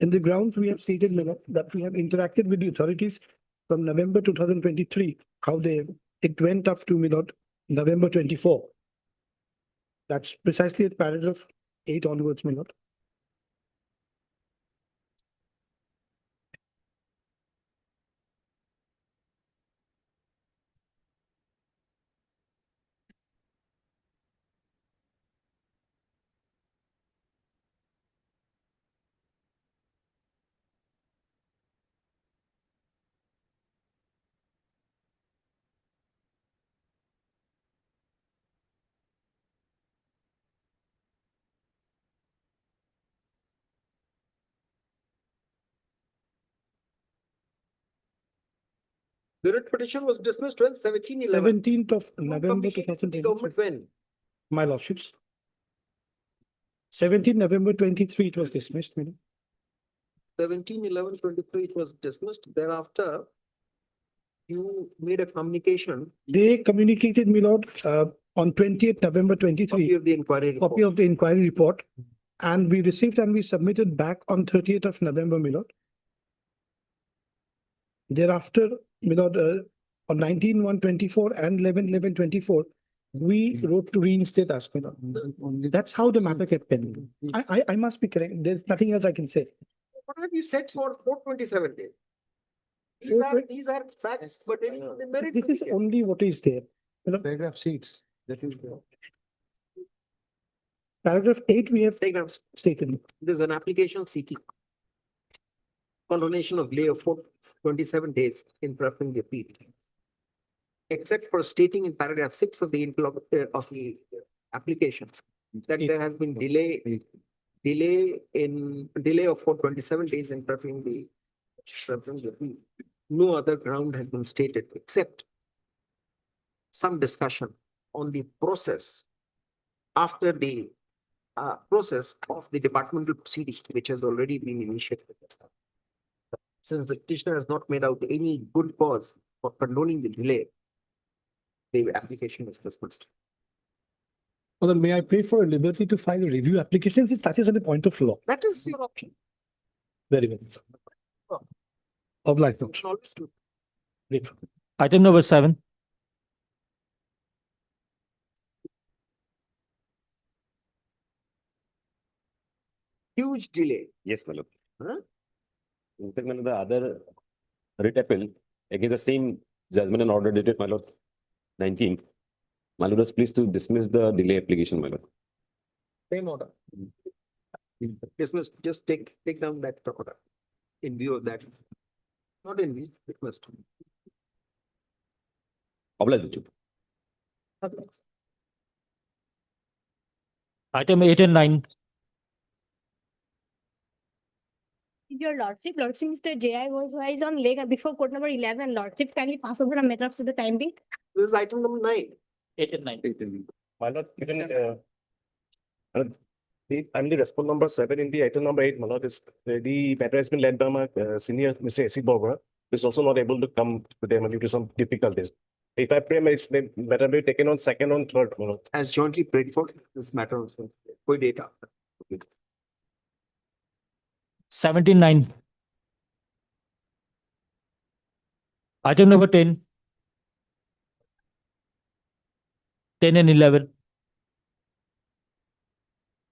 S6: In the grounds, we have stated, my lord, that we have interacted with the authorities from November 2023, how it went up to, my lord, November 24. That's precisely at paragraph 8 onwards, my lord.
S1: The writ petition was dismissed when 17/11.
S6: 17th of
S1: You
S6: November
S1: communicated to the
S6: 2023,
S1: government when?
S6: my lordships. 17th November 23, it was dismissed, my lord.
S1: 17/11/23, it was dismissed. Thereafter, you made a communication,
S6: They communicated, my lord, on 20th November
S1: copy
S6: 23,
S1: of the inquiry report.
S6: copy of the inquiry report, and we received and we submitted back on 30th of November, my lord. Thereafter, my lord, on 19/1/24 and 11/11/24, we wrote to reinstate us, my lord. That's how the matter kept pending. I must be correct. There's nothing else I can say.
S1: What have you said for 427 days? These are facts, but the merits.
S6: This is only what is there.
S9: Paragraph 6, that is there.
S6: Paragraph 8, we have
S1: Diagrams.
S6: stated.
S1: There's an application seeking condonation of delay of 427 days in preparing the appeal. Except for stating in paragraph 6 of the application that there has been delay of 427 days in preparing the appeal. No other ground has been stated except some discussion on the process after the process of the departmental proceeding, which has already been initiated. Since the petitioner has not made out any good cause for condoning the delay, the application is dismissed.
S6: Well, then may I pray for a liberty to file a review application since it touches on the point of law?
S1: That is your option.
S6: Very well. Obliged,
S1: You
S6: not.
S1: can always do.
S6: Grateful.
S2: Item number 7.
S1: Huge delay.
S12: Yes, my lord.
S1: Huh?
S12: In fact, my lord, the other writ appeal against the same judgment and order dated, my lord, 19. My lord is pleased to dismiss the delay application, my lord.
S1: Same order. Dismissed, just take down that order in view of that. Not in view, dismissed.
S12: Obliged with you.
S2: Item 8 and 9.
S8: Your lordship, Mr. J.I. was wise on leg before court number 11. Lordship, kindly pass over a matter for the time being.
S1: This is item number 9.
S2: 8 and 9.
S12: My lord, I'm the response number 7 in the item number 8, my lord. The matter has been led by my senior, Mr. S.C. Bobra, who is also not able to come today due to some difficulties. If I pray, it's matter be taken on second on third, my lord.
S1: As jointly prayed for, this matter also. Koi data.
S2: 17-9. Item number 10. 10 and 11.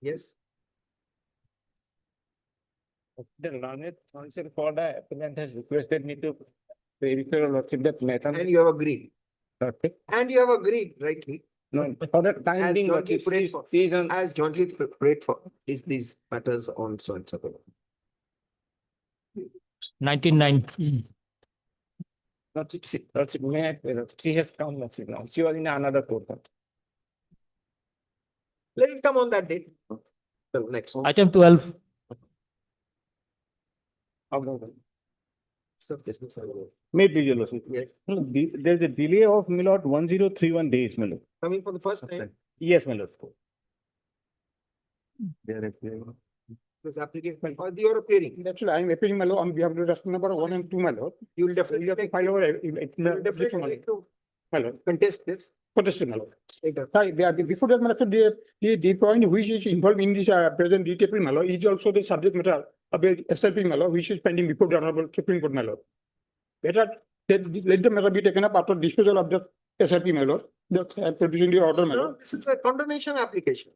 S1: Yes.
S4: The learned counsel for the appellant has requested me to verify your lordship that matter.
S1: And you have agreed.
S4: Okay.
S1: And you have agreed, rightly.
S4: No, for the time
S1: As
S4: being,
S1: jointly
S4: lordship,
S1: prayed for.
S4: she is on.
S1: As jointly prayed for, is these matters on so and so.
S2: 19-9.
S4: Lordship, may I, lordship, she has come, lordship, now. She was in another court.
S1: Let it come on that date. The next one.
S2: Item 12.
S9: May please, your lordship.
S1: Yes,
S9: No, there's a delay of, my lord, 1031 days, my lord.
S1: coming for the first time,
S9: Yes, my lord.
S1: this application, or you are appearing,
S6: Actually, I am appealing, my lord, on behalf of the response number 1 and 2, my lord.
S1: you will
S6: You
S1: definitely
S6: have to
S1: like
S6: file
S1: to-
S6: over,
S1: you will definitely like to
S6: my lord,
S1: contest this.
S6: protest, my lord.
S1: later.
S6: Before that, my lord, the point which is involved in this present detail, my lord, is also the subject matter of the SLP, my lord, which is pending before the honorable Supreme Court, my lord. Better, let the matter be taken up after disposal of the SLP, my lord, the producing the order, my
S1: No,
S6: lord.
S1: this is a condemnation application.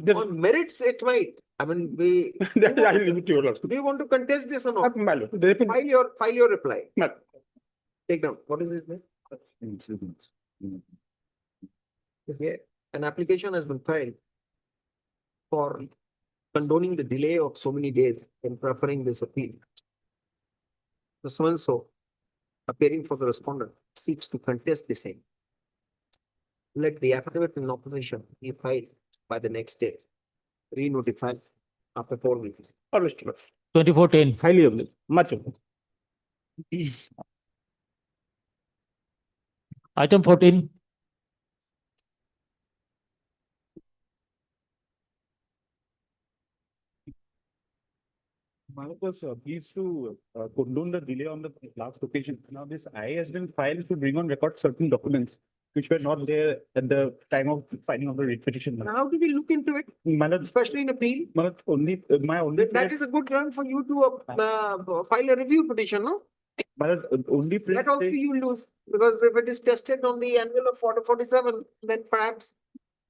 S6: Then,
S1: On merits, it might, I mean, we,
S6: that I will leave it to your lord.
S1: do you want to contest this or not?
S6: My lord, they can-
S1: File your reply.
S6: my-
S1: Take down, what is his name? Here, an application has been filed for condoning the delay of so many days in preparing this appeal. The so and so appearing for the respondent seeks to contest the same. Let the affidavit in opposition be filed by the next day, re-notified after 4 weeks.
S6: always, my lord.
S2: 24-10.
S6: Highly available, much available.
S2: Item 14.
S9: Manu was pleased to condone the delay on the last occasion. Now, this I has been filed to bring on record certain documents which were not there at the time of filing of the writ petition.
S1: Now, how do we look into it,
S9: Manu,
S1: especially in appeal?
S9: only, my only.
S1: That is a good ground for you to file a review petition, no?
S9: Manu, only.
S1: That also you lose, because if it is tested on the annual of 47, then perhaps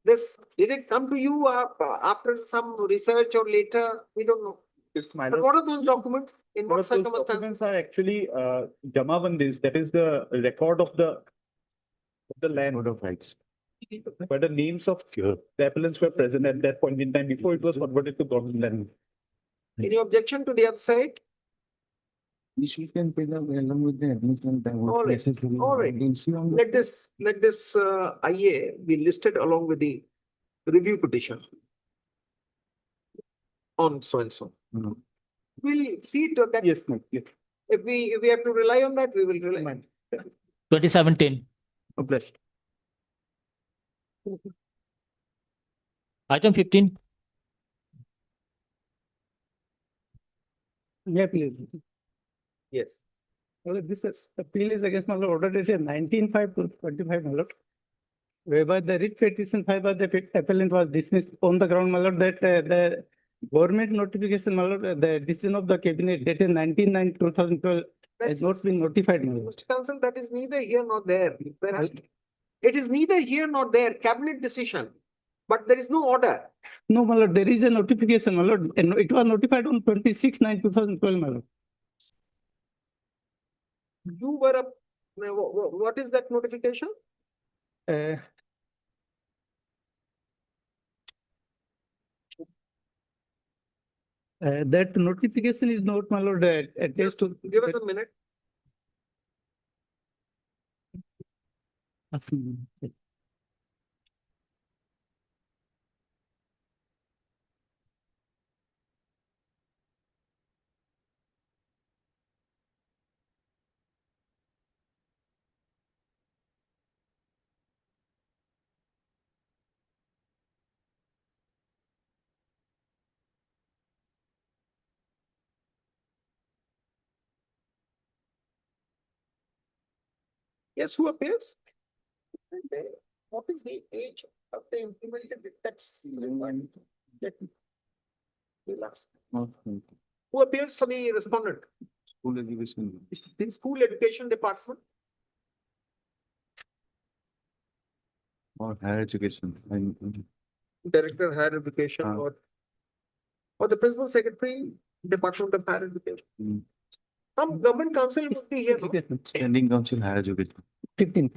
S1: this, did it come to you after some research or later? We don't know.
S9: If my
S1: But what are those documents? In what
S9: those
S1: circumstances?
S9: documents are actually Jamavandis, that is the record of the land. Of rights. Where the names of the appellants were present at that point in time before it was converted to government land.
S1: Any objection to the other side?
S9: Which we can pick up along with the admission.
S1: All right. Let this IA be listed along with the review petition on so and so. We'll see to that.
S6: Yes, ma'am, yes.
S1: If we have to rely on that, we will rely.
S2: 27-10.
S6: Obliged.
S2: Item 15.
S6: Yeah, please.
S1: Yes.
S6: Well, this is, appeal is against my lord, order dated 19/5 to 25, my lord. Whereby the writ petition filed by the appellant was dismissed on the ground, my lord, that the government notification, my lord, the decision of the cabinet dated 19/9/2012 has
S1: That's,
S6: not been notified, my lord.
S1: Mr. Counsel, that is neither here nor there. It is neither here nor there, cabinet decision, but there is no order.
S6: No, my lord, there is a notification, my lord, and it was notified on 26/9/2012, my lord.
S1: You were up, what is that notification?
S6: Uh, that notification is not, my lord, attached to.
S1: Give us a minute. Yes, who appears? And what is the age of the implemented? That's. Let me- Relax. Who appears for the respondent?
S10: School education.
S1: Is the school education department?
S10: Or higher education.
S1: Director Higher Education or the principal secretary, Department of Higher Education. Some government council would be here. No?
S10: Standing Council Higher Education.
S6: 15.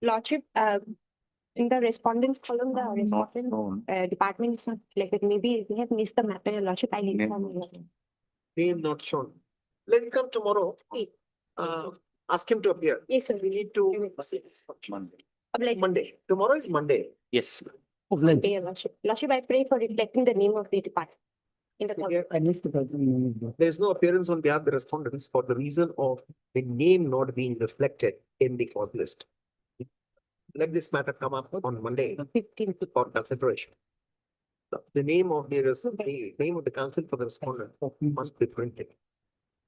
S13: Lordship, in the respondents column, the respondent department is not reflected. Maybe we have missed the matter, Your Lordship. I'll inform you.
S1: Name not shown. Let him come tomorrow. Ask him to appear.
S13: Yes, sir.
S1: We need to. Monday. Tomorrow is Monday.
S2: Yes.
S13: Okay, Your Lordship. Lordship, I pray for reflecting the name of the department in the column.
S3: I missed the person name is there.
S1: There is no appearance on behalf of the respondents for the reason of the name not being reflected in the cause list. Let this matter come up on Monday
S13: 15th.
S1: for consideration. The name of the name of the council for the respondent must be printed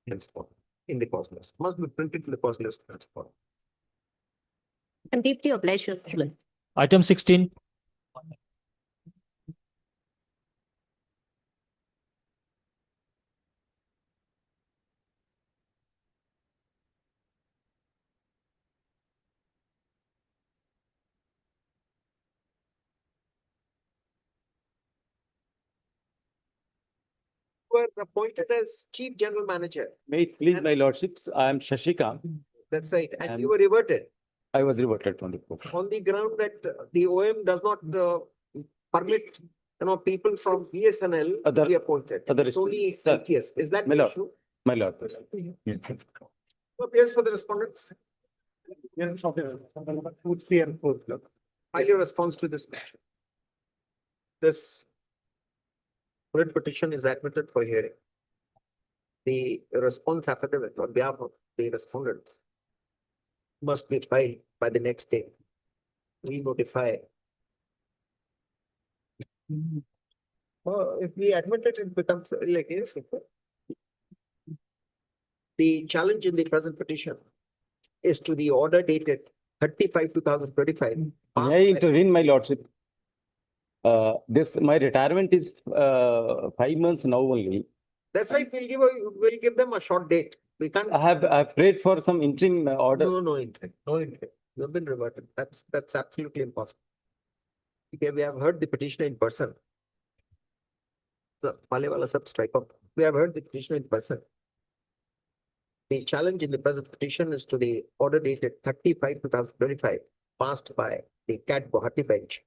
S1: henceforth in the cause list. Must be printed in the cause list henceforth.
S13: I'm deeply obliged, Your Lordship.
S2: Item 16.
S1: Were appointed as chief general manager.
S10: May it please my lordships, I am Shashikant.
S1: That's right. And
S10: And-
S1: you were reverted
S10: I was reverted from the post.
S1: on the ground that the OM does not permit, people from BSNL to
S10: Other-
S1: be appointed.
S10: other
S1: It's only
S10: sir.
S1: ITS. Is that
S10: My
S1: the
S10: lord.
S1: issue?
S10: My lord.
S1: Who appears for the respondents?
S6: What's the
S1: File your response to this. This writ petition is admitted for hearing. The response affidavit on behalf of the respondents must be filed by the next day. We notify. If we admit it, it becomes like if the challenge in the present petition is to the order dated 35/2025.
S10: May I intervene, my lordship? My retirement is 5 months now only.
S1: That's right, we'll give them a short date. We can't.
S10: I prayed for some interim order.
S1: No interim, no interim. You've been reverted. That's absolutely impossible. Okay, we have heard the petitioner in person. So, Palewala sub strike out. We have heard the petitioner in person. The challenge in the present petition is to the order dated 35/2025, passed by the CAT Guwahati bench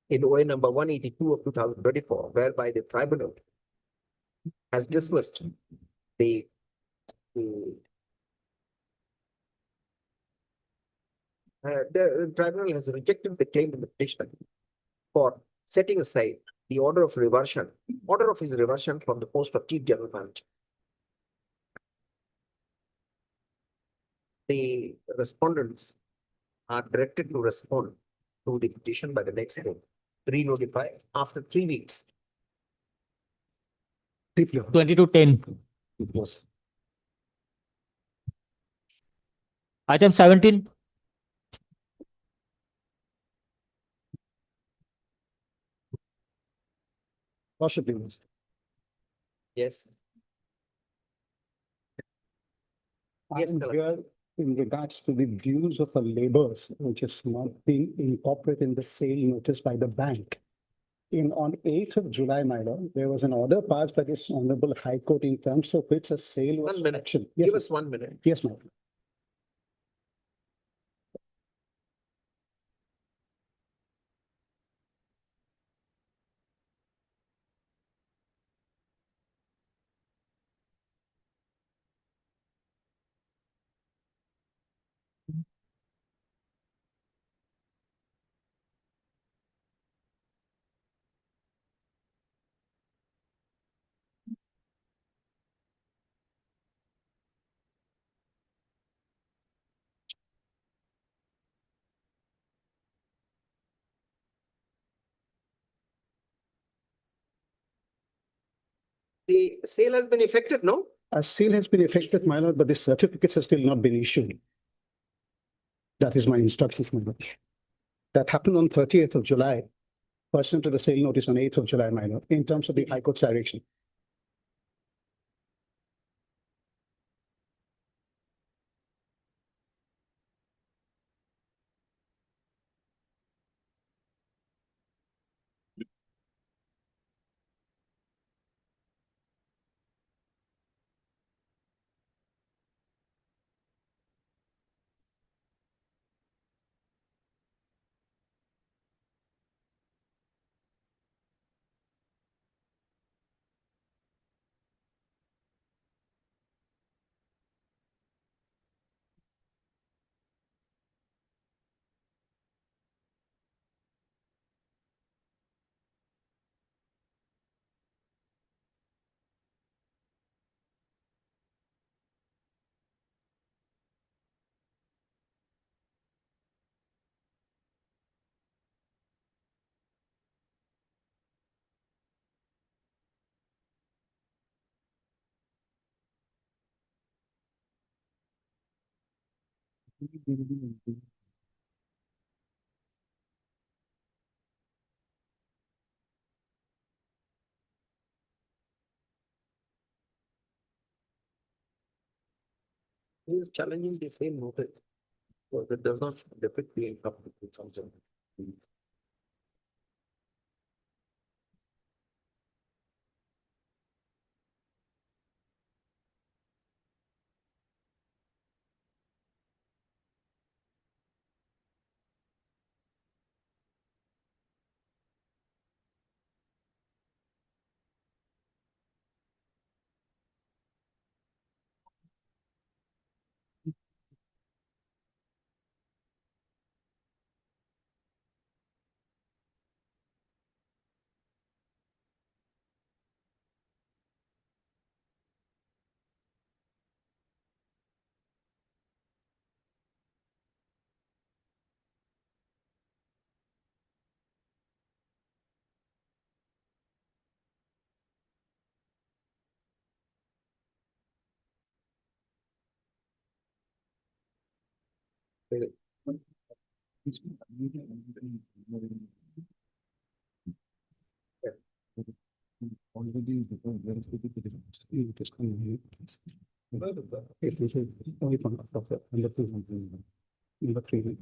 S1: in OA number 182 of 2024, whereby the tribunal has dismissed the tribunal has rejected the claim in the petition for setting aside the order of his reversion from the post of chief general manager. The respondents are directed to respond to the petition by the next day, re-notify after 3 weeks.
S2: 20 to 10. Item 17.
S6: Lordship, please.
S1: Yes. Yes,
S6: I'm
S1: Collector.
S6: here in regards to the dues of a laborers, which is not being incorporated in the sale notice by the bank. On 8th of July, my lord, there was an order passed by this Honorable High Court in terms of which a sale was.
S1: 1 minute.
S6: auctioned. Yes,
S1: Give
S6: ma'am.
S1: us 1 minute.
S6: Yes, ma'am.
S1: The sale has been effected, no?
S6: A sale has been effected, my lord, but the certificates have still not been issued. That is my instructions, my lord. That happened on 30th of July, pursuant to the sale notice on 8th of July, my lord, in terms of the High Court's direction.
S1: He is challenging the same notice. So that does not depict the income.
S6: Already, there is it is coming here. It is only from the number 2. Number 3.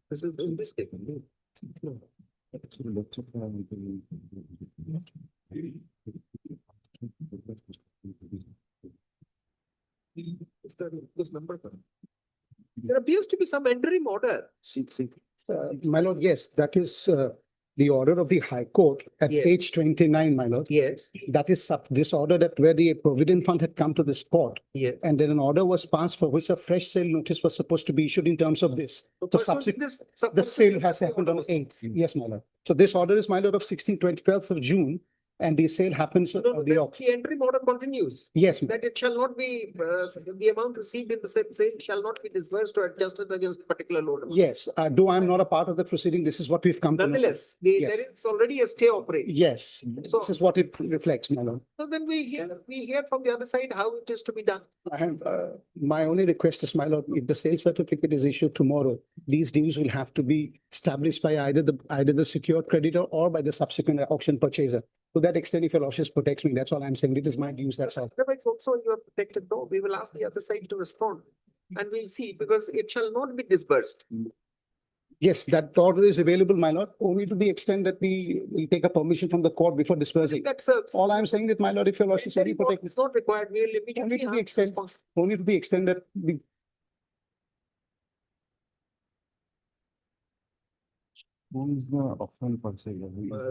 S1: This is in this statement. No. This number. There appears to be some interim order.
S6: My lord, yes, that is the order of the High Court at
S1: Yes.
S6: page 29, my lord.
S1: Yes,
S6: That is this order that where the Provident Fund had come to this court.
S1: yes.
S6: And then an order was passed for which a fresh sale notice was supposed to be issued in terms of this. So
S1: Pursuant to
S6: subsequent, the sale has happened on 8th. Yes, my lord. So this order is, my lord, of 12th of June, and the sale happens,
S1: No, no,
S6: the
S1: the interim order continues.
S6: yes, ma'am.
S1: That it shall not be, the amount received in the said sale shall not be disbursed or adjusted against particular load. amount.
S6: Yes, though I'm not a part of the proceeding, this is what we've come to know.
S1: Nonetheless,
S6: Yes.
S1: there is already a stay operating.
S6: Yes, this is what it reflects, my lord.
S1: So then we hear from the other side how it is to be done.
S6: I have, my only request is, my lord, if the sale certificate is issued tomorrow, these deals will have to be established by either the secured creditor or by the subsequent auction purchaser. To that extent, if your lordship protects me, that's all I'm saying. It is my dues, that's all.
S1: Otherwise also you are protected. No, we will ask the other side to respond. And we'll see, because it shall not be disbursed.
S6: Yes, that order is available, my lord, only to the extent that we take a permission from the court before dispersing.
S1: That's
S6: All I'm saying that, my lord, if your lordship is very protected,
S1: It's not required. We will
S6: only
S1: immediately
S6: to the
S1: ask.
S6: extent,
S1: response.
S6: only to the extent that the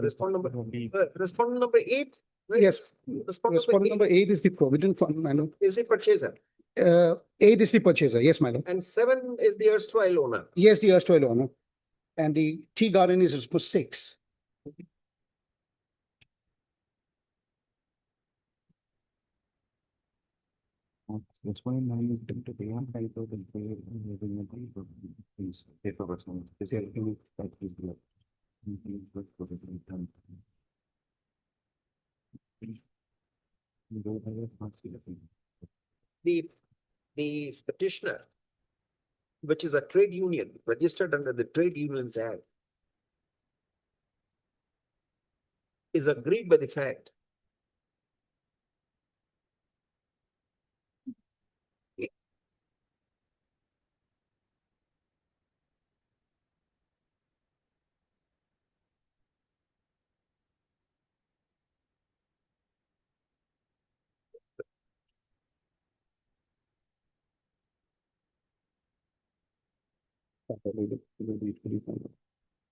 S1: Respondent number 8. where
S6: Yes,
S1: is- Respondent
S6: respondent
S1: number
S6: number 8 is the Provident Fund, my lord.
S1: eight is the purchaser.
S6: Eight is the purchaser. Yes, my lord.
S1: And 7 is the erstwhile owner.
S6: Yes, the erstwhile owner. And the tea garden is for 6.
S9: That's why now you tend to be on type of and pay and living in type of these paper person. This is that is the. You don't have a possibility.
S1: The petitioner, which is a trade union registered under the Trade Unions Act, is agreed by the fact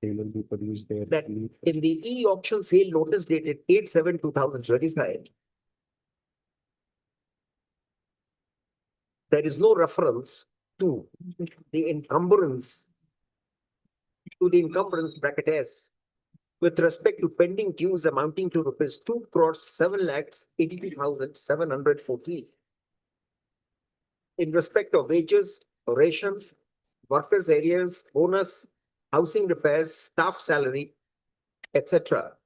S9: They will be produced there.
S1: that in the e-auction sale notice dated 8/7/2025, there is no reference to the encumbrance, bracket S, with respect to pending dues amounting to rupees 2,07,82,714. In respect of wages, rations, workers' areas, bonus, housing repairs, staff salary, etc.,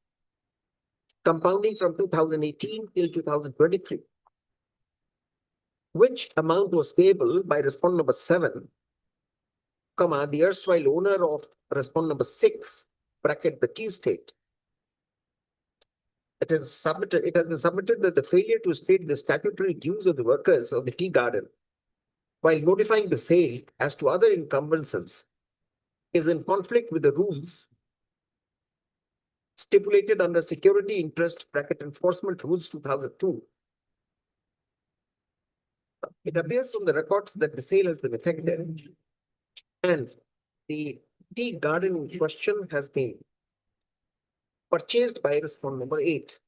S1: compounding from 2018 till 2023, which amount was payable by respondent number 7, comma, the erstwhile owner of respondent number 6, bracket the tea state. It has been submitted that the failure to state the statutory dues of the workers of the tea garden while notifying the sale as to other encumbrances is in conflict with the rules stipulated under security interest bracket enforcement rules 2002. It appears from the records that the sale has been effected and the tea garden in question has been purchased by respondent number 8.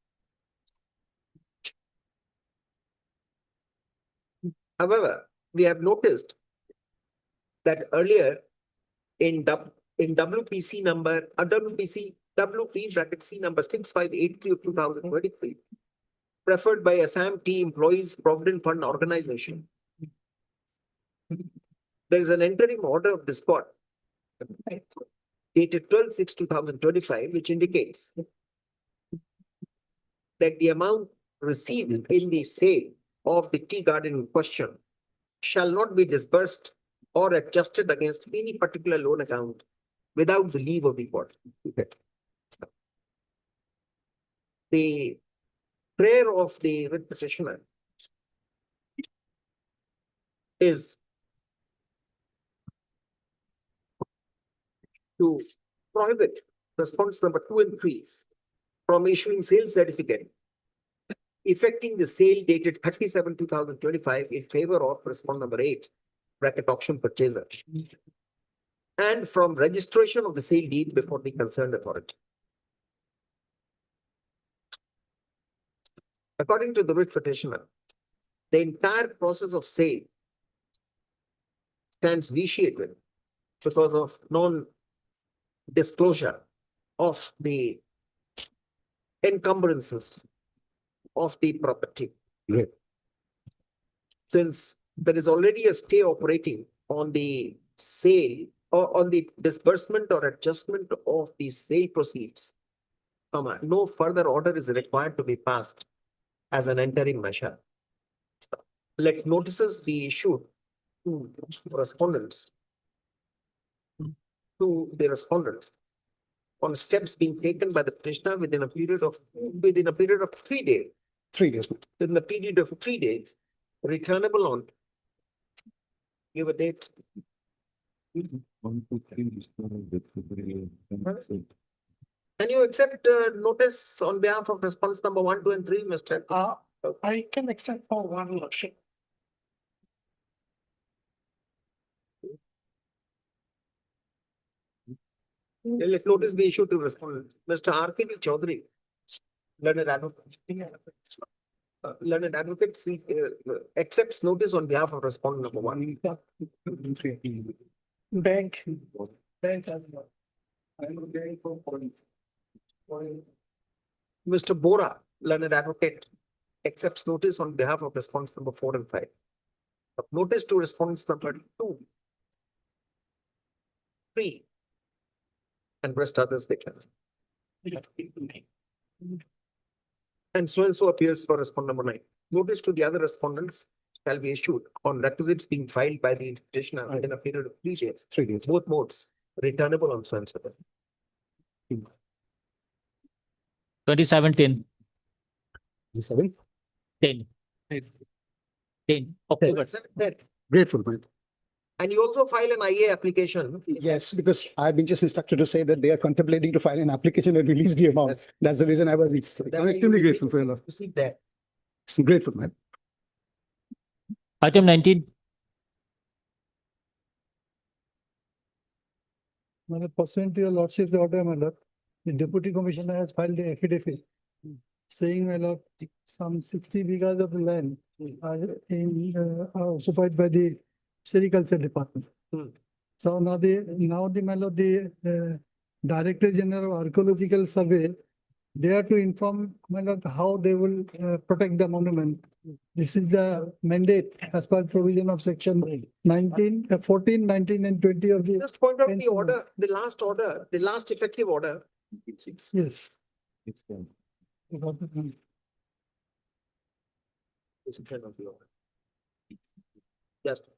S1: However, we have noticed that earlier in WPC number, WP bracket C number 6583 of 2023, preferred by Assam Tea Employees Provident Fund Organization, there is an interim order of this court dated 12/6/2025, which indicates that the amount received in the sale of the tea garden in question shall not be disbursed or adjusted against any particular loan account without the leave of the court. The prayer of the writ petitioner is to prohibit response number 2 and 3 from issuing sales certificate effecting the sale dated 37/2025 in favor of respondent number 8, bracket auction purchaser, and from registration of the sale deed before the concerned authority. According to the writ petitioner, the entire process of sale stands vitiated because of non-disclosure of the encumbrances of the property.
S5: Right.
S1: Since there is already a stay operating on the sale or on the disbursement or adjustment of the sale proceeds, no further order is required to be passed as an interim measure. Let notices be issued to respondents, on steps being taken by the petitioner within a period of 3 days.
S6: 3 days.
S1: Within the period of 3 days, returnable on. Give a date.
S5: 1, 2, 3.
S1: Can you accept notice on behalf of response number 1, 2, and 3, Mr.
S7: I can accept for one lordship.
S1: Let notice be issued to respondent. Mr. R.K.D. Chaudhary. Learned advocate. Learned advocate accepts notice on behalf of respondent number one.
S6: Bank.
S1: Mr. Bora, learned advocate, accepts notice on behalf of respondents number 4 and 5. Notice to respondents number 2, 3, and rest others they can. And so appears for respondent number 9. Notice to the other respondents shall be issued on requisites being filed by the petitioner within a period of 3 days.
S6: 3 days.
S1: Both modes returnable on so and so.
S2: 2017,
S6: 7.
S2: 10. 10, October.
S6: Grateful, man.
S1: And you also file an IA application.
S6: Yes, because I've been just instructed to say that they are contemplating to file an application and release the amount. That's the reason I was
S1: That's
S6: I'm extremely grateful for your love.
S1: You see that.
S6: I'm grateful, man.
S2: Item 19,
S3: My lord, pursuant to your lordship's order, my lord, the deputy commissioner has filed the affidavit saying, my lord, some 60 bighas of the land are occupied by the sericulture department. So now my lord, the Director General of Archaeological Survey, they are to inform, my lord, how they will protect the monument. This is the mandate as per provision of section 14, 19 and 20 of the.
S1: Just point out the
S3: Pencil.
S1: order, the last effective order.
S3: Yes.
S1: Discipline of the order. Just.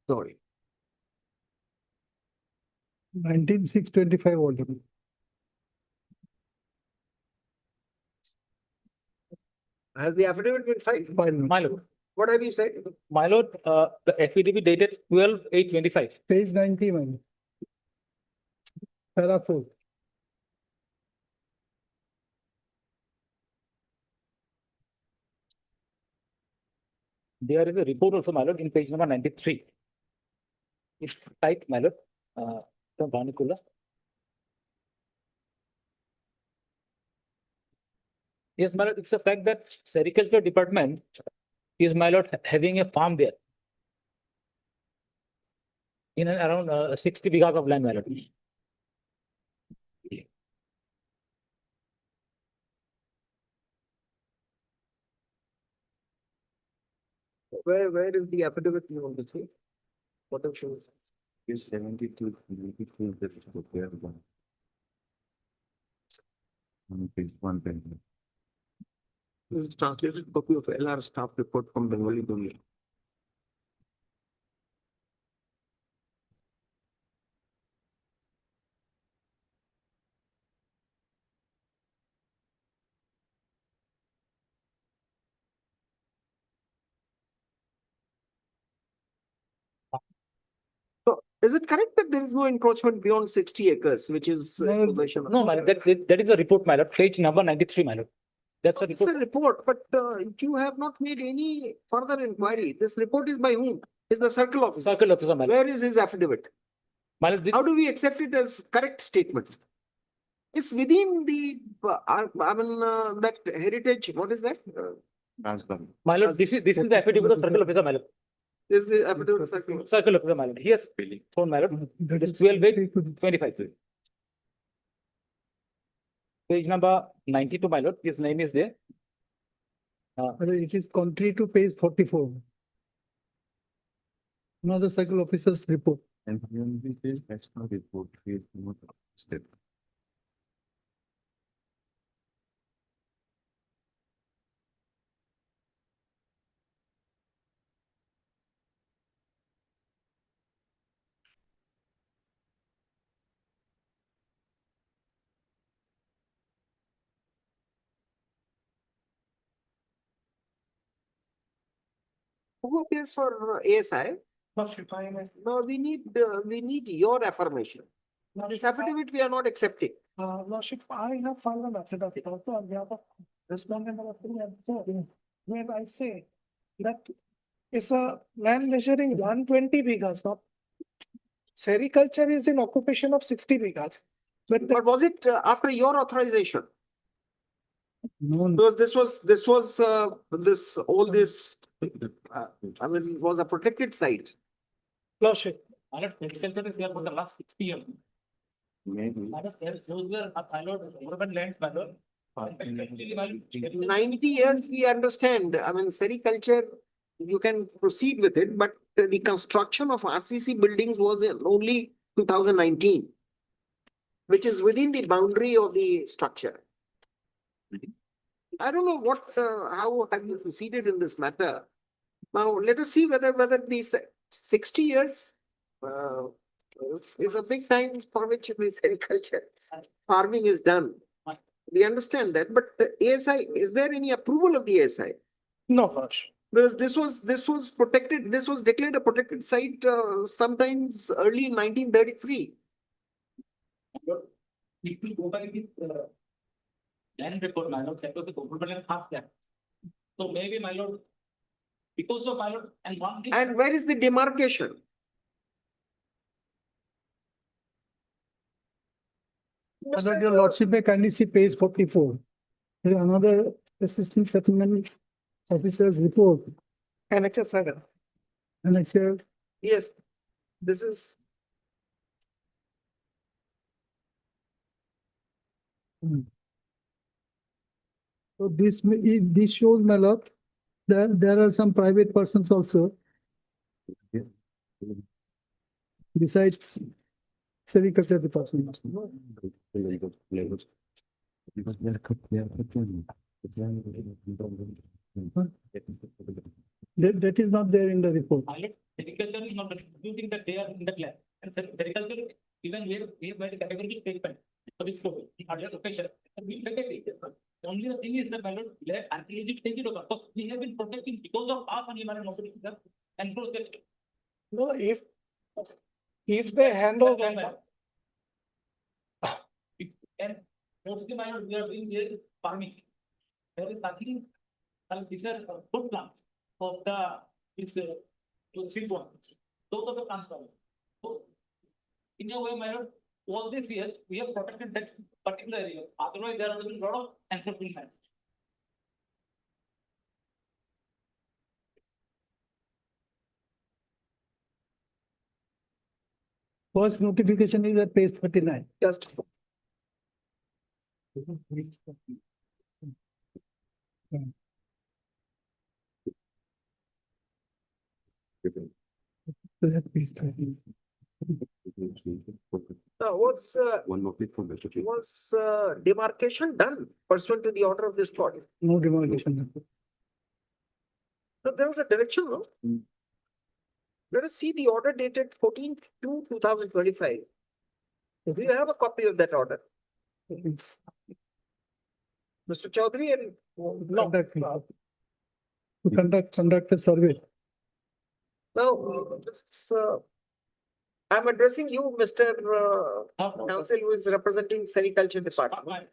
S1: Sorry.
S3: 19,625 order.
S1: Has the affidavit been filed?
S4: My lord,
S1: What have you said?
S4: my lord, the affidavit dated 12/8/25.
S3: Page 90, man. Para 4.
S4: There is a report also, my lord, in page number 93. If type, my lord, from Bhanukulla. Yes, my lord, it's a fact that sericulture department is, my lord, having a farm there. In and around 60 bighas of land, my lord.
S1: Where is the affidavit you want to see? What else shows?
S9: Is 72. Page 110.
S1: This is translated copy of LR staff report from Bengali Dunya. So is it correct that there is no encroachment beyond 60 acres, which is? possession of-
S4: No, my lord, that is a report, my lord, page number 93, my lord. That's a
S1: It's a
S4: report.
S1: report, but you have not made any further inquiry. This report is by whom? Is the circle officer.
S4: Circle officer, my lord.
S1: Where is his affidavit?
S4: My lord,
S1: How do we accept it as correct statement? It's within the, that heritage, what is that?
S4: my lord, this is the affidavit of circle officer, my lord.
S1: Is the affidavit circle?
S4: Circle officer, my lord. Here's phone, my lord. It is 12/8/25. Page number 92, my lord. His name is there.
S3: It is contrary to page 44. Now the circle officer's report.
S9: And that's not report. Step.
S1: Who appears for ASI?
S6: Lordship, I am,
S1: No, we need your affirmation. This affidavit we are not accepting.
S6: Lordship, I have filed an affidavit also on behalf of respondent of the where I say that if a land measuring 120 bighas, not sericulture is in occupation of 60 bighas. But
S1: But was it after your authorization?
S3: No,
S1: Because I mean, it was a protected site.
S6: Lordship,
S4: Agriculture is there for the last 60 years. Those were urban lands, my lord.
S1: 90 years, we understand. I mean, sericulture, you can proceed with it, but the construction of RCC buildings was in only 2019, which is within the boundary of the structure. I don't know how have you proceeded in this matter? Now, let us see whether these 60 years is a big time for which the sericulture farming is done. We understand that, but the ASI, is there any approval of the ASI?
S6: no, Lordship.
S1: Because this was protected, this was declared a protected site sometimes early in 1933.
S4: If we go by this land report, my lord, that was the government half that. So maybe, my lord, because of my lord, and one thing.
S1: And where is the demarcation?
S6: Your Lordship may kindly see page 44. There is another assistant settlement officer's report. Annexure 7. Annexure.
S1: Yes, this is.
S6: So this shows, my lord, that there are some private persons also. Besides sericulture department. That is not there in the report.
S4: Agriculture is not using that they are in that land. And agriculture, even we have made a categorical statement for this scope, in other location. And we look at it. Only the thing is that, my lord, let archaeology take it over. Because we have been protecting because of our environment and protect.
S6: No, if they hand over.
S4: And mostly, my lord, we are doing here farming. There is nothing, these are food plants of this seed one. Those are the plants. So, in a way, my lord, all these years, we have protected that particular area. Otherwise, there are a lot of encroachment.
S6: First notification is at page 39.
S1: Just. Was demarcation done pursuant to the order of this court?
S6: No demarcation.
S1: No, there was a direction, no? Let us see the order dated 14/2/2025. Do you have a copy of that order? Mr. Chaudhary and.
S6: Conduct a survey.
S1: Now, I'm addressing you, Mr. Council, who is representing Sericulture Department.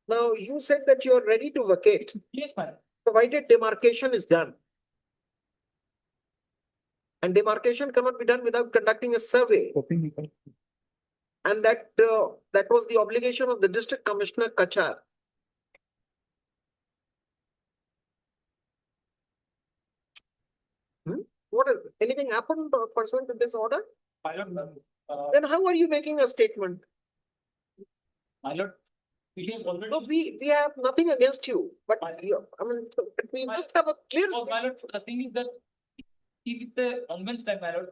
S1: Now, you said that you are ready to vacate,
S4: Yes, madam.
S1: provided demarcation is done. And demarcation cannot be done without conducting a survey. And that was the obligation of the District Commissioner Kachar. What is, anything happened pursuant to this order?
S4: My lord,
S1: Then how are you making a statement?
S4: my lord, we have already.
S1: No, we have nothing against you, but I mean, we must have a clear.
S4: Oh, my lord, the thing is that if it's a government step, my lord,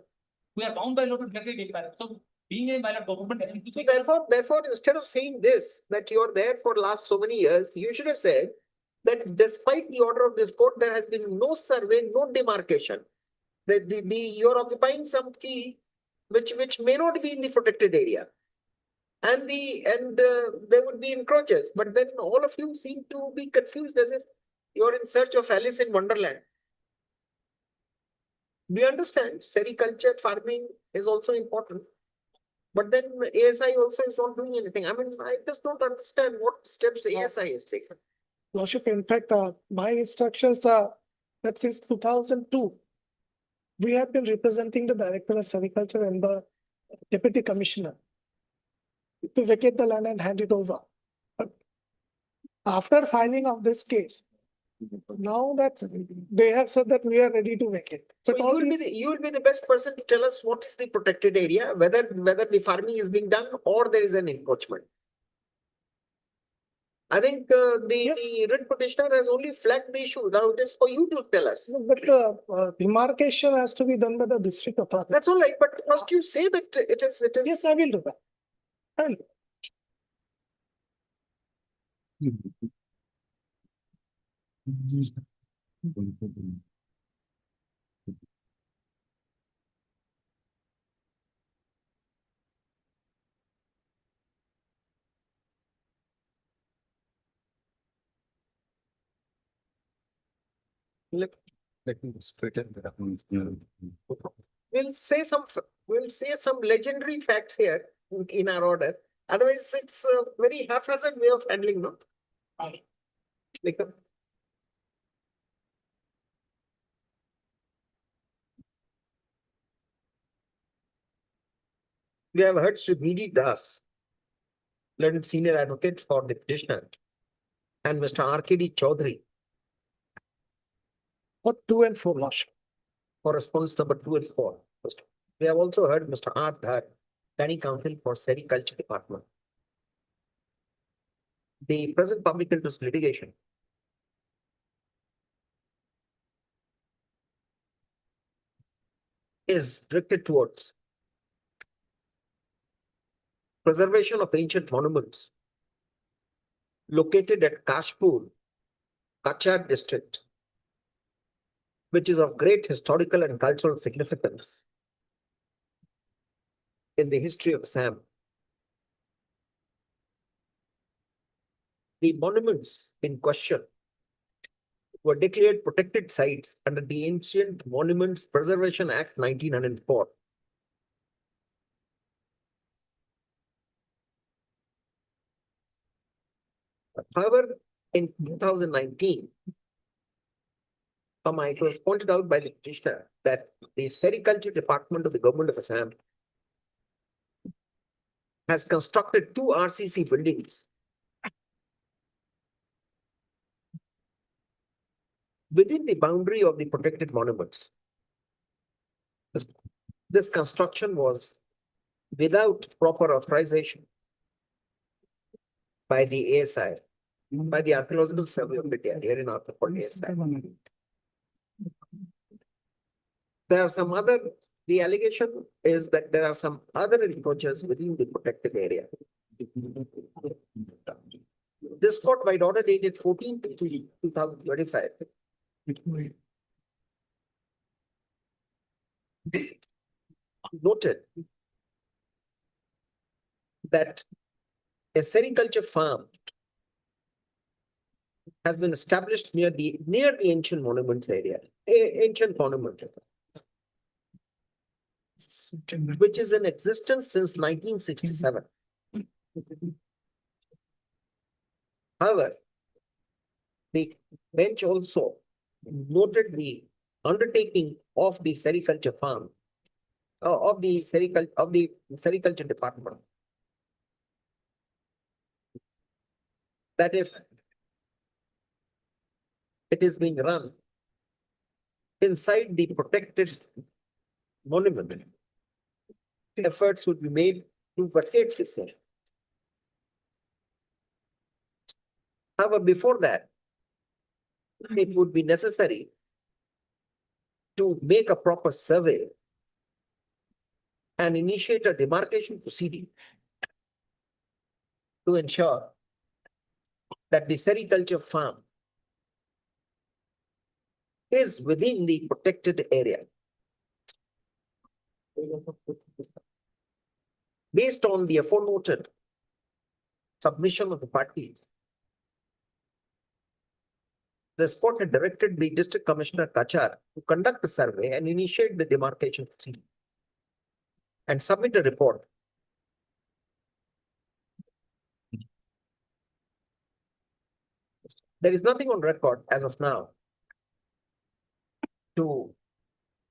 S4: we are bound by law to declare it, my lord. So being a my lord government.
S1: So therefore, instead of saying this, that you are there for last so many years, you should have said that despite the order of this court, there has been no survey, no demarcation. That you are occupying some field which may not be in the protected area. And there would be encroaches, but then all of you seem to be confused as if you are in search of Alice in Wonderland. we understand sericulture farming is also important. But then ASI also is not doing anything. I mean, I just don't understand what steps ASI is taken.
S6: Lordship, in fact, my instructions are that since 2002, we have been representing the Director of Agriculture and the Deputy Commissioner to vacate the land and hand it over. But after filing of this case, now that they have said that we are ready to vacate.
S1: So
S6: But all
S1: you will be the best person to tell us what is the protected area, whether the farming is being done or there is an encroachment. I think the writ petitioner has only flagged the issue. Now it is for you to tell us.
S6: But demarcation has to be done by the district authority.
S1: That's all right, but must you say that it is?
S6: Yes, I will do that. I will.
S12: Let me straighten that up.
S1: We'll say some legendary facts here in our order. Otherwise, it's a very haphazard way of handling, no? Like, we have heard Sri B.D. Das, learned senior advocate for the petitioner, and Mr. R.K.D. Chaudhary
S6: For 2 and 4, Lordship.
S1: for response number 2 and 4. We have also heard Mr. R. Dhar, Danny Counsel for Sericulture Department. The present public interest litigation is directed towards preservation of ancient monuments located at Kashpur, Kachar district, which is of great historical and cultural significance in the history of Assam. The monuments in question were declared protected sites under the Ancient Monuments Preservation Act 1904. However, in 2019, it was pointed out by the petitioner that the Sericulture Department of the Government of Assam has constructed 2 RCC buildings within the boundary of the protected monuments. This construction was without proper authorization by the ASI, by the Archaeological Survey of India, here in Arthur ASI. There are some other, the allegation is that there are some other encroachers within the protected area. This court by order dated 14/3/2025 noted that a sericulture farm has been established near the ancient monuments area, ancient monument, which is in existence since 1967. However, the bench also noted the undertaking of the sericulture farm, of the sericulture department, that if it is being run inside the protected monument, efforts would be made to vacate this area. However, before that, it would be necessary to make a proper survey and initiate a demarcation proceeding to ensure that the sericulture farm is within the protected area. Based on the aforementioned submission of the parties, the spot had directed the district commissioner Kachar to conduct the survey and initiate the demarcation proceeding and submit a report. There is nothing on record as of now to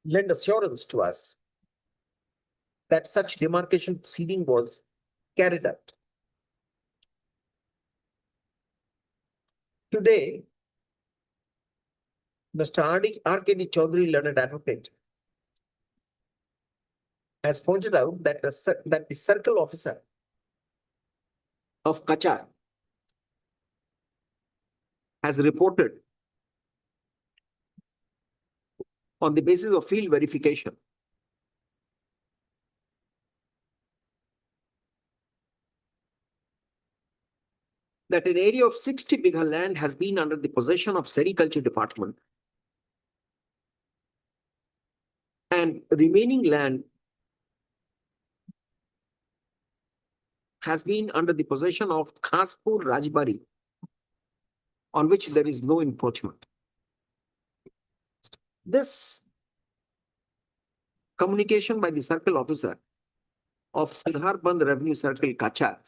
S1: lend assurance to us that such demarcation proceeding was carried out. Today, Mr. R.K.D. Chaudhary, learned advocate, has pointed out that the circle officer of Kachar has reported on the basis of field verification that an area of 60 bigha land has been under the possession of Sericulture Department, and remaining land has been under the possession of Khaspur Rajbari, on which there is no encroachment. This communication by the circle officer of Sinharband Revenue Circle, Kachar,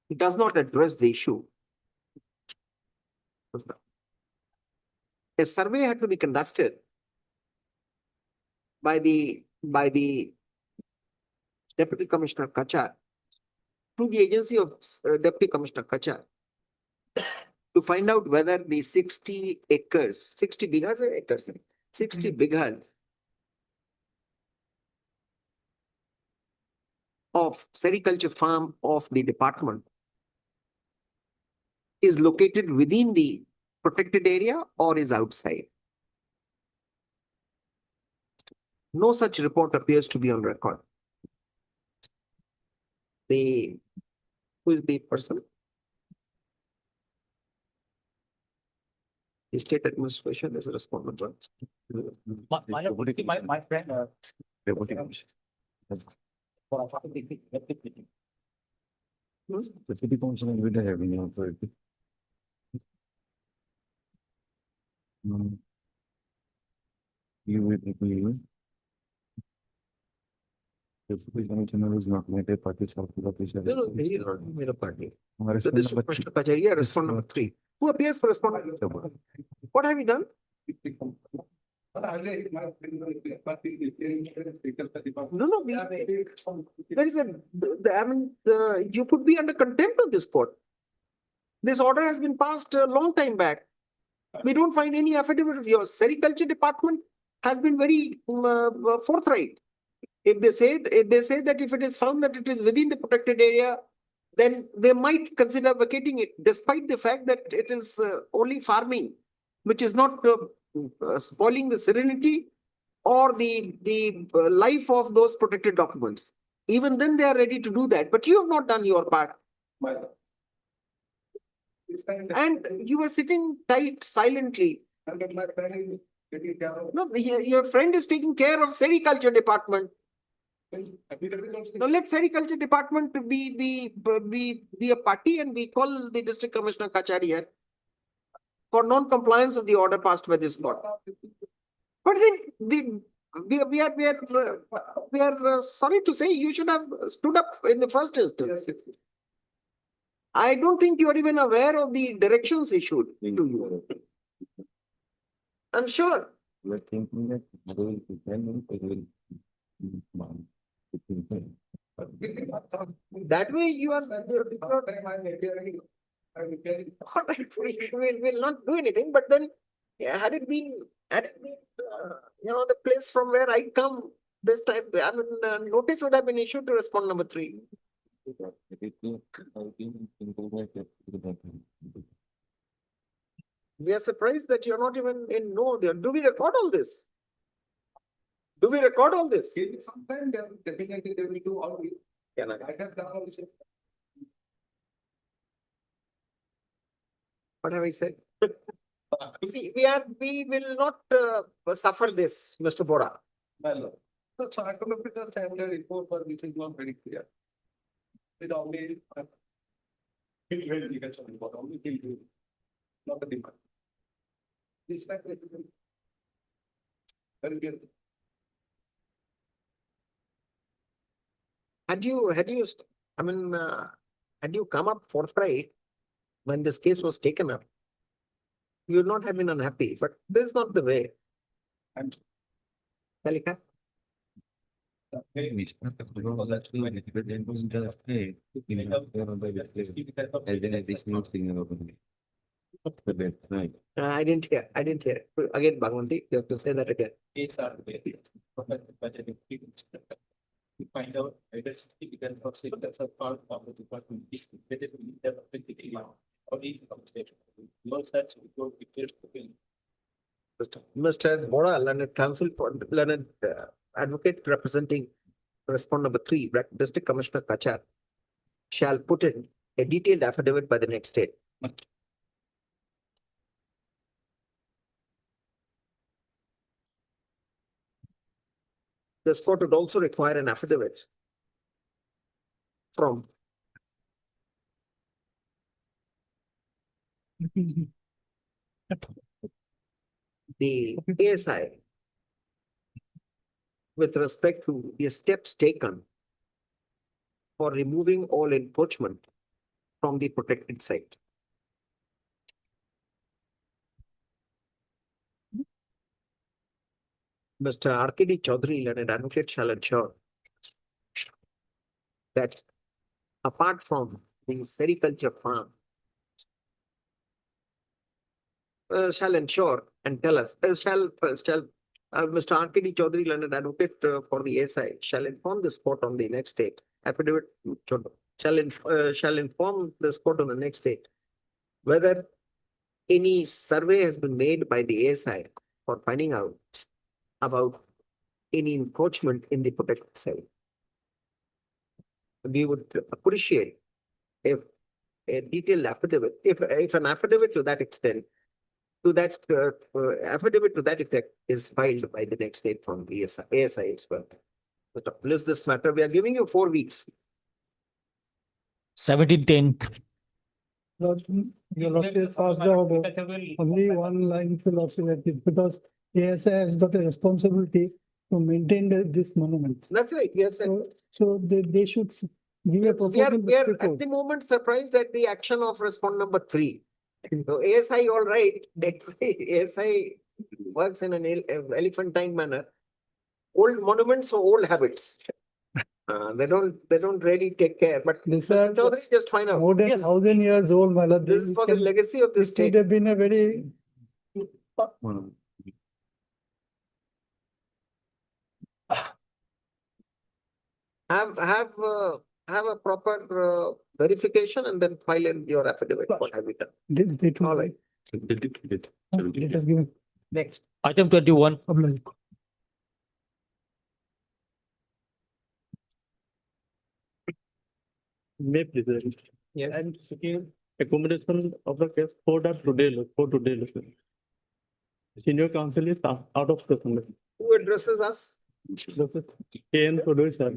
S1: it does not address the issue. A survey had to be conducted by the Deputy Commissioner Kachar through the agency of Deputy Commissioner Kachar to find out whether the 60 acres, 60 bighas or acres, 60 bighas of sericulture farm of the department is located within the protected area or is outside. No such report appears to be on record. Who is the person? The state administration is responsible.
S4: My friend.
S10: The city council and with the revenue authority. You will be. The city commissioner is not made a party.
S1: No, he is not made a party. So
S10: Respond
S1: this
S10: number
S1: Mr. Kacharia, respond number 3. Who appears for respondent? What have you done? No, there is you could be under contempt of this court. This order has been passed a long time back. We don't find any affidavit of yours. Sericulture department has been very forthright. If they say that if it is found that it is within the protected area, then they might consider vacating it, despite the fact that it is only farming, which is not spoiling the serenity or the life of those protected documents. Even then they are ready to do that, but you have not done your part. And you were sitting tight silently. No, your friend is taking care of sericulture department. Now let sericulture department be a party, and we call the district commissioner Kachari here for non-compliance of the order passed by this court. But then we are sorry to say you should have stood up in the first instance. I don't think you are even aware of the directions issued to you. I'm sure.
S10: You are thinking that
S1: That way you are. All right, we'll not do anything, but then had it been, the place from where I come this time, notice would have been issued to respond number 3. We are surprised that you're not even in know there. Do we record all this? Do we record all this?
S6: Sometimes definitely they will do all we.
S1: Can I?
S6: have done all this.
S1: What have I said? See, we will not suffer this, Mr. Bora.
S6: Well, so archaeological standard report for which is not very clear. It only.
S12: Not the demand. Very good.
S1: Had you, I mean, had you come up forthright when this case was taken up, you would not have been unhappy, but this is not the way.
S12: And
S1: Kalika? I didn't hear. Again, Bhagwanti, you have to say that again.
S4: Case are there. Budget. To find out whether 60% of citizens are part of the department is whether we have a particular or is compensation. No such report prepared to be.
S1: Mr. Bora, learned counsel for learned advocate representing respondent number 3, District Commissioner Kachar, shall put in a detailed affidavit by the next date. This court would also require an affidavit from the ASI with respect to the steps taken for removing all encroachment from the protected site. Mr. RKD Chaudhary, learned advocate, shall ensure that apart from the sericulture farm, shall ensure and tell us, Mr. RKD Chaudhary, learned advocate for the ASI, shall inform this court on the next date. Affidavit shall inform this court on the next date whether any survey has been made by the ASI for finding out about any encroachment in the protected site. We would appreciate if a detailed affidavit, if an affidavit to that extent, affidavit to that effect is filed by the next date from the ASI as well. But to list this matter, we are giving you 4 weeks.
S2: 1710.
S6: You're not fast the order. Only one line philosophy, because ASI has got a responsibility to maintain this monument.
S1: That's right, we have said.
S6: So they should give a
S1: We are,
S6: proposal.
S1: we are at the moment surprised at the action of respondent number 3. So ASI, all right, ASI works in an elephantine manner. Old monuments or old habits. They don't really take care, but
S6: These
S1: Mr.
S6: are
S1: Chaudhary, just find out.
S6: more than
S1: Yes,
S6: 1,000 years old, my lord.
S1: this is for the legacy of this
S6: It would
S1: state.
S6: have been a very.
S1: Have a proper verification and then file in your affidavit. What have you done?
S6: They took.
S1: All right,
S6: Let us give.
S1: next.
S2: Item 21.
S4: May present.
S1: Yes.
S4: And seeking accommodation of the case for today. Senior counsel is out of the.
S1: Who addresses us?
S4: KN Prodoi, sir.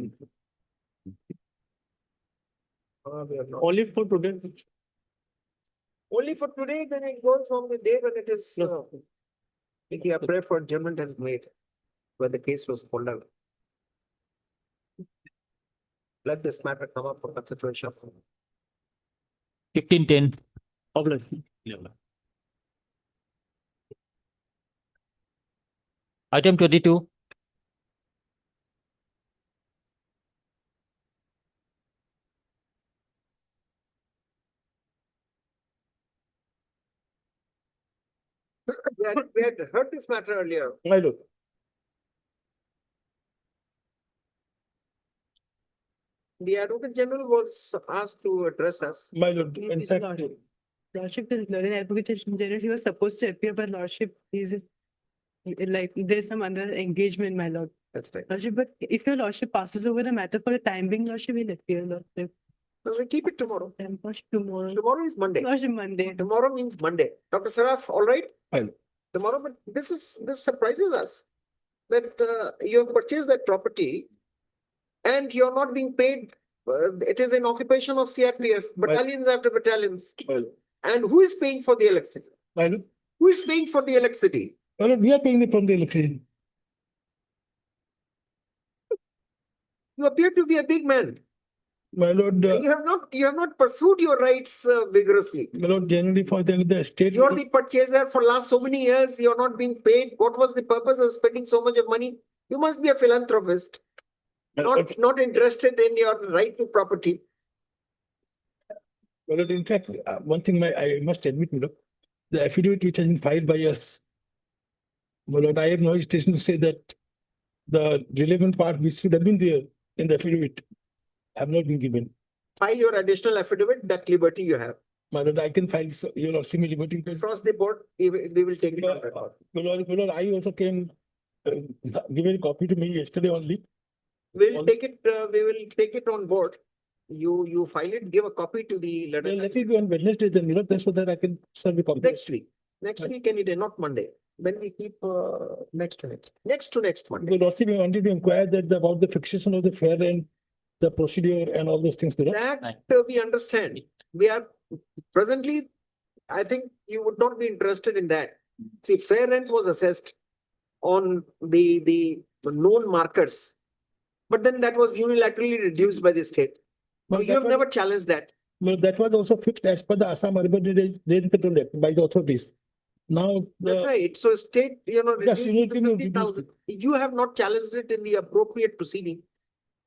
S1: We have not.
S4: Only for today.
S1: Only for today, then it goes on the day when it is,
S4: No.
S1: a prayer for adjournment has made, where the case was called out. Let this matter come up for consideration.
S2: 1510.
S4: Obligation.
S2: Item 22.
S1: We had heard this matter earlier.
S6: My lord.
S1: The Advocate General was asked to address us.
S6: My lord, in fact,
S7: Lordship is learned advocate general, he was supposed to appear, but lordship is like, there's some other engagement, my lord.
S1: That's right.
S7: Lordship, but if your lordship passes over the matter for a time being, lordship will appear, lordship.
S1: We keep it tomorrow.
S7: And lordship tomorrow,
S1: Tomorrow is Monday.
S7: lordship Monday.
S1: Tomorrow means Monday. Dr. Saraf, all right?
S6: Fine.
S1: Tomorrow, but this surprises us. That you have purchased that property and you're not being paid. It is in occupation of CRPF, battalions after battalions.
S6: Well.
S1: And who is paying for the election?
S6: My lord,
S1: Who is paying for the electricity?
S6: my lord, we are paying from the electricity.
S1: You appear to be a big man.
S6: My lord,
S1: You have not pursued your rights vigorously.
S6: my lord, generally for the state.
S1: You're the purchaser for last so many years. You're not being paid. What was the purpose of spending so much of money? You must be a philanthropist, not interested in your right to property.
S6: Well, in fact, one thing I must admit, my lord, the affidavit which has been filed by us, my lord, I have no hesitation to say that the relevant part which should have been there in the affidavit have not been given.
S1: File your additional affidavit, that liberty you have.
S6: My lord, I can file, your semi liberty.
S1: Across the board, we will take it on record.
S6: My lord, I also came, give a copy to me yesterday only.
S1: We will take it on board. You file it, give a copy to the
S6: Well,
S1: letter
S6: let it be on Wednesday then, my lord, that's so that I can serve a copy.
S1: next week. Next week any day, not Monday. Then we keep next to next Monday.
S6: Because also we wanted to inquire that about the fixation of the fare and the procedure and all those things, my lord.
S1: That we understand. We are presently, I think you would not be interested in that. See, fair rent was assessed on the known markers. But then that was unilaterally reduced by the state.
S6: Well,
S1: You have never challenged that.
S6: Well, that was also fixed as per the Assam Urban Rail Petrol Act by the authorities. Now,
S1: That's right. So state,
S6: Yes,
S1: reduced
S6: you need
S1: to
S6: to know
S1: 50,000. You have not challenged it in the appropriate proceeding.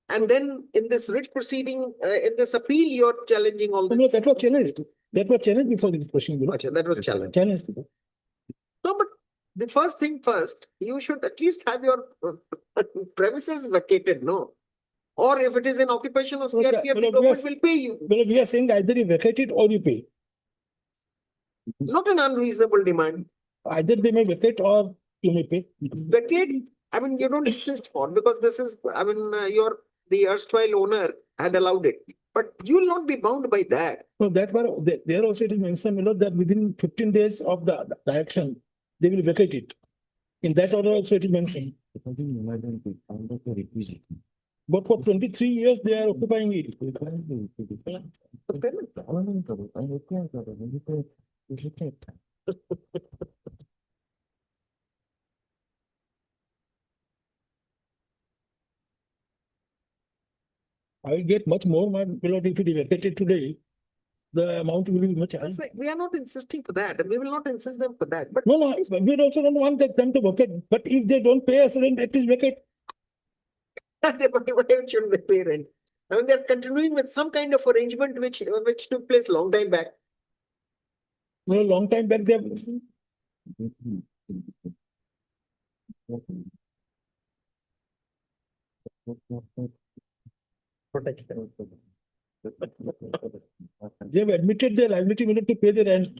S1: And then in this writ proceeding, in this appeal, you're challenging all
S6: no,
S1: this.
S6: that was challenged. That was challenged before the proceeding. my lord.
S1: Acha, that was challenged.
S6: Challenged.
S1: No, but the first thing first, you should at least have your premises vacated, no? Or if it is an occupation of
S6: Okay,
S1: CRPF, the
S6: well,
S1: government
S6: yes.
S1: will pay you.
S6: Well, we are saying either you vacate it or you pay.
S1: Not an unreasonable demand.
S6: Either they may vacate or you may pay.
S1: Vacate, I mean, you don't insist for, because this is, the erstwhile owner had allowed it. But you will not be bound by that.
S6: No, that was, there also it is mentioned, my lord, that within 15 days of the action, they will vacate it. In that order also it is mentioned. But for 23 years, they are occupying it. I will get much more, my lord, if it is vacated today, the amount will be much higher.
S1: It's like, we are not insisting for that, and we will not insist them for that, but
S6: No, we also don't want them to vacate, but if they don't pay us rent, it is vacate.
S1: why shouldn't they pay rent? I mean, they're continuing with some kind of arrangement which took place long time back.
S6: No, long time back, they have admitted their liability, we need to pay the rent.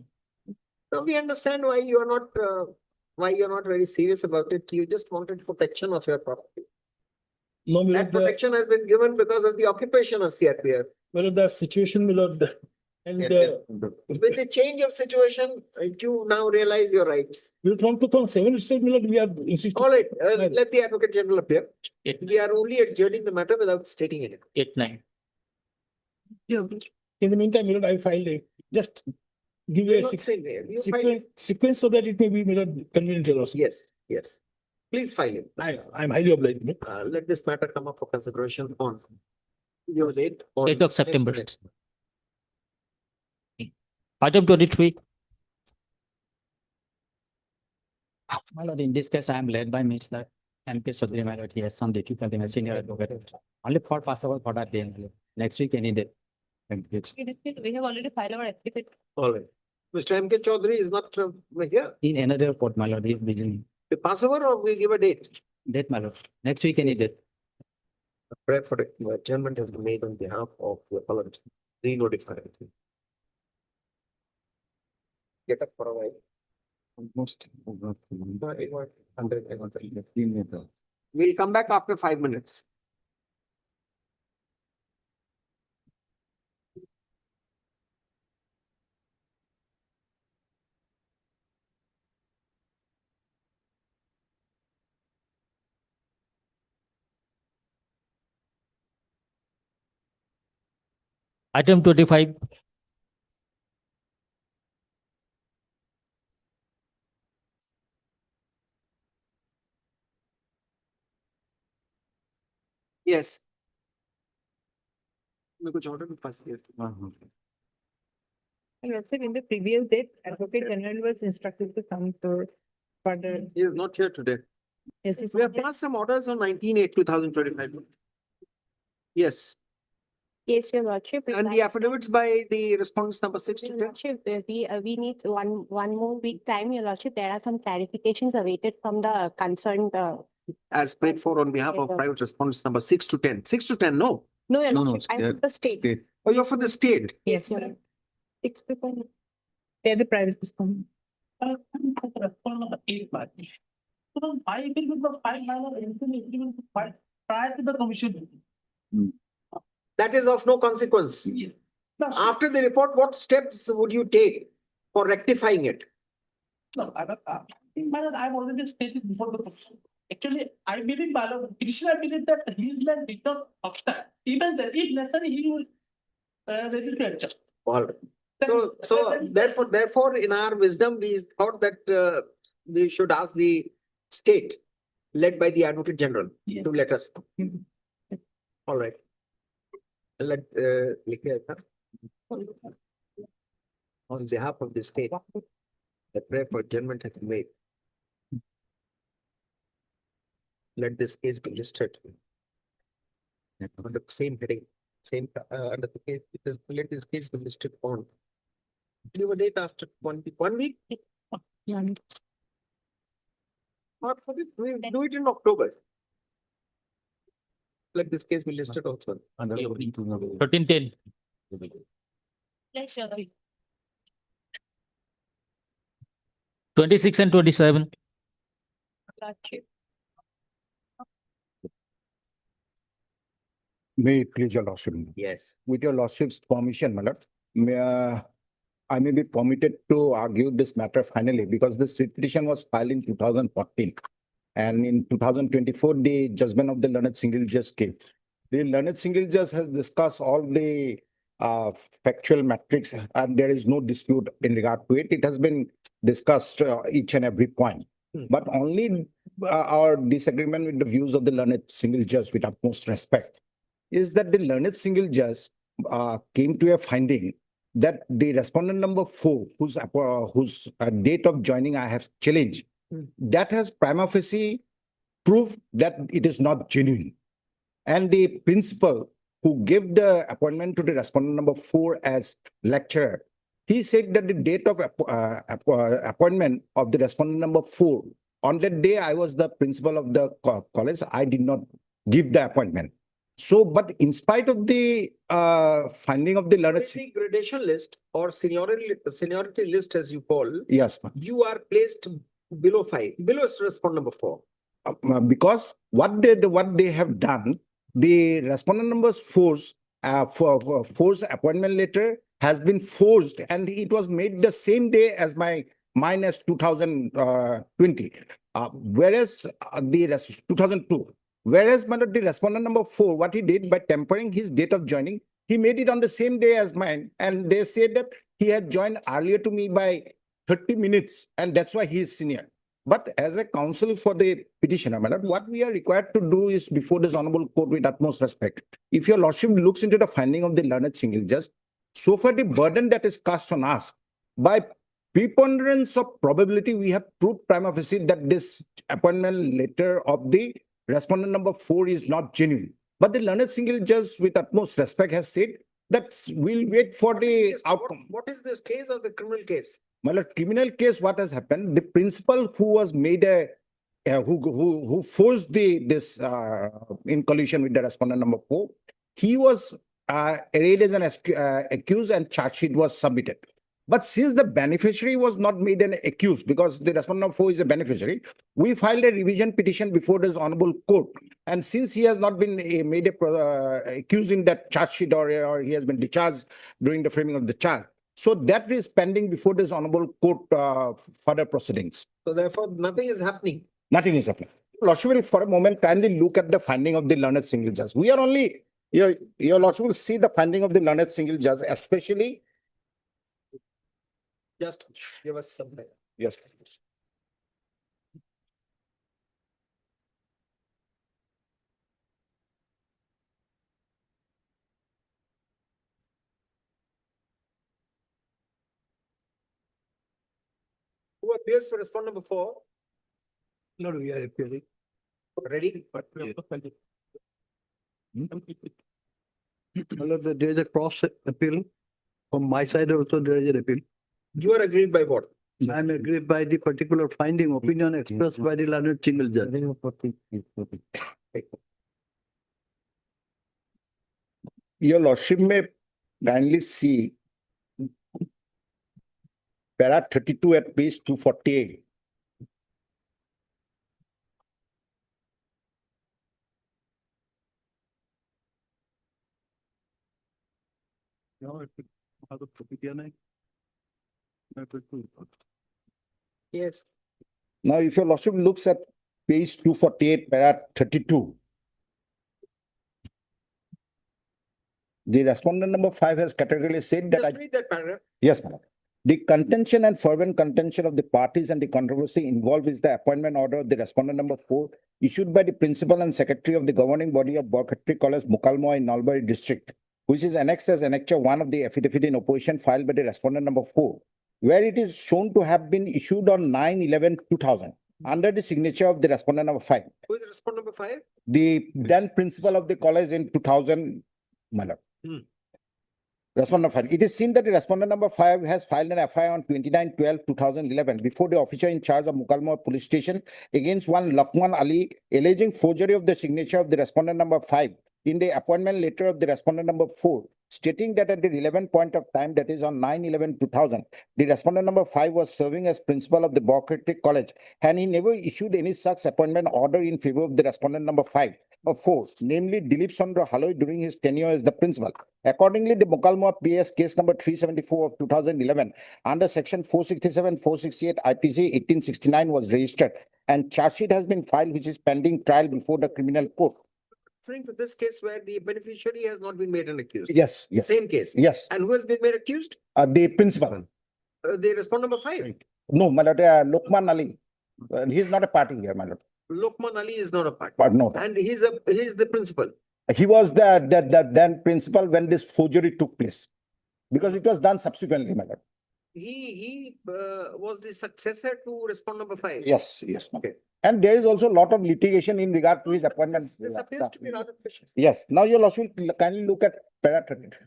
S1: Now we understand why you are not very serious about it. You just wanted protection of your property.
S6: No, my
S1: That
S6: lord,
S1: protection has been given because of the occupation of CRPF.
S6: the situation, my lord, and
S1: With the change of situation, you now realize your rights.
S6: from 2007 itself, my lord, we are insisting.
S1: All right, let the Advocate General appear.
S2: Eight,
S1: We are only adjourning the matter without stating it.
S2: 8-9.
S6: In the meantime, my lord, I filed a, just give
S1: You're
S6: a
S1: not saying there. You file it.
S6: sequence so that it may be, my lord, convenient also.
S1: Yes. Please file it.
S6: I'm highly obliged.
S1: Let this matter come up for consideration on your date. on
S2: 8th of September.
S1: next-
S2: Item 23. My lord, in this case, I am led by Mr. M.K. Chaudhary, my lord. He has some duty for the senior advocate. Only for possible for that day, my lord. Next week, any day. Thank you.
S7: We have already filed our affidavit.
S1: All right. Mr. M.K. Chaudhary is not here.
S2: In another court, my lord, he is busy.
S1: We pass over or we give a date?
S2: Date, my lord. Next week, any date.
S1: Prayer for it. Adjournment has been made on behalf of the appellant. Re-notify. Get up for a while.
S10: Almost.
S1: No, I want 100, I want 100. We'll come back after 5 minutes.
S2: Item 25.
S1: Yes. मैं कुछ order में फंस गया।
S7: And also in the previous date, Advocate General was instructed to come to further.
S1: He is not here today.
S7: Yes, it's
S1: We have
S7: not-
S1: passed some orders on 19/8/2025. Yes,
S13: Yes, your lordship.
S1: and the affidavits by the respondents number 6 to
S13: Your
S1: 10.
S13: lordship, we need one more week time, your lordship. There are some clarifications awaited from the concerned,
S1: As paid for on behalf of
S13: Yeah.
S1: private respondents number 6 to 10. 6 to 10, no?
S13: no, your
S10: No, no,
S13: lordship, I'm
S10: they are
S13: from the state.
S1: Oh, you're for the state.
S13: Yes, your lordship. It's because
S7: They're the private respondent.
S4: Number 8, but. So my agreement was filed by the agreement was filed prior to the commission.
S1: That is of no consequence.
S4: Yes.
S1: After the report, what steps would you take for rectifying it?
S4: No, I've already stated before the commission. Actually, I believe, by the petitioner, I believe that his land did not obstruct. Even then, if necessary, he will ready to adjust.
S1: All right. So therefore, in our wisdom, we thought that we should ask the state led by the Advocate General
S4: Yes.
S1: to let us know. All right. Let, लिखे है ना? On behalf of the state, the prayer for adjournment has been made. Let this case be listed. Under the same heading, under the case, let this case be listed on. Give a date after 1 week, 1 week? Or we do it in October. Let this case be listed also.
S2: 1310.
S7: Yes, sir.
S2: 26 and 27.
S7: Lordship.
S14: May it please your lordship.
S1: Yes.
S14: With your lordship's permission, my lord, I may be permitted to argue this matter finally because this writ petition was filed in 2014. And in 2024, the judgment of the learned single judge came. The learned single judge has discussed all the factual metrics and there is no dispute in regard to it. It has been discussed each and every point. But only our disagreement with the views of the learned single judge with utmost respect is that the learned single judge came to a finding that the respondent number 4, whose date of joining I have challenged, that has prima facie proved that it is not genuine. And the principal who gave the appointment to the respondent number 4 as lecturer, he said that the date of appointment of the respondent number 4, on that day I was the principal of the college, I did not give the appointment. So, but in spite of the finding of the learned,
S1: The gradation list or seniority list as you call,
S14: yes, ma'am.
S1: you are placed below 5, below respondent number 4.
S14: Because what they have done, the respondent number's four's appointment letter has been forged and it was made the same day as mine as 2020. Whereas the 2002. Whereas the respondent number 4, what he did by tempering his date of joining, he made it on the same day as mine. And they said that he had joined earlier to me by 30 minutes and that's why he is senior. But as a counsel for the petitioner, my lord, what we are required to do is before this honorable court with utmost respect. If your lordship looks into the finding of the learned single judge, so far the burden that is cast on us by preponderance of probability, we have proved prima facie that this appointment letter of the respondent number 4 is not genuine. But the learned single judge with utmost respect has said that we'll wait for the outcome.
S1: What is the stage of the criminal case?
S14: My lord, criminal case, what has happened? The principal who was made who forced this in collision with the respondent number 4, he was arraigned as an accused and charge sheet was submitted. But since the beneficiary was not made an accused because the respondent number 4 is a beneficiary, we filed a revision petition before this honorable court. And since he has not been made accused in that charge sheet or he has been discharged during the framing of the charge, so that is pending before this honorable court further proceedings.
S1: So therefore, nothing is happening.
S14: Nothing is happening. Lordship will for a moment kindly look at the finding of the learned single judge. We are only, your lordship will see the finding of the learned single judge, especially.
S1: Just give us some time.
S14: Yes.
S1: appears for respondent number 4?
S6: No, we are appealing.
S1: Ready?
S6: There is a cross appeal. From my side also, there is an appeal.
S1: You are agreed by what?
S6: I am agreed by the particular finding opinion expressed by the learned single judge.
S14: Your lordship may kindly see para 32 at page 248.
S1: Yes.
S14: Now, if your lordship looks at page 248, para 32. The respondent number 5 has categorically said that.
S1: Just read that paragraph.
S14: Yes, madam. The contention and fervent contention of the parties and the controversy involved is the appointment order of the respondent number 4 issued by the principal and secretary of the governing body of Borkhetri College, Mukalmoa in Nalbari district, which is annexed as annexure 1 of the affidavit in opposition filed by the respondent number 4, where it is shown to have been issued on 9/11/2000 under the signature of the respondent number 5,
S1: Who is respondent number 5?
S14: the then principal of the college in 2000, madam. Respondent 5. It is seen that the respondent number 5 has filed an FIR on 29/12/2011 before the officer in charge of Mukalmoa police station against one Lakman Ali alleging forgery of the signature of the respondent number 5 in the appointment letter of the respondent number 4, stating that at the relevant point of time, that is on 9/11/2000, the respondent number 5 was serving as principal of the Borkhetri College, and he never issued any such appointment order in favor of the respondent number 5 or 4, namely Dilip Chandra Haloi during his tenure as the principal. Accordingly, the Mukalmoa PS case number 374 of 2011 under section 467, 468 IPC 1869 was registered, and charge sheet has been filed, which is pending trial before the criminal court.
S1: Referring to this case where the beneficiary has not been made an accused.
S14: Yes, yes,
S1: Same case.
S14: yes.
S1: And who has been made accused?
S14: The principal.
S1: The respondent number 5.
S14: No, my lord, Lokman Ali. He is not a party here, my lord.
S1: Lokman Ali is not a part.
S14: But no,
S1: And he's the principal.
S14: he was the then principal when this forgery took place, because it was done subsequently, my lord.
S1: He was the successor to respondent number 5.
S14: Yes, yes.
S1: Okay.
S14: And there is also a lot of litigation in regard to his appointment.
S1: This appears to be rather fishy.
S14: Yes, now your lordship will kindly look at para 32.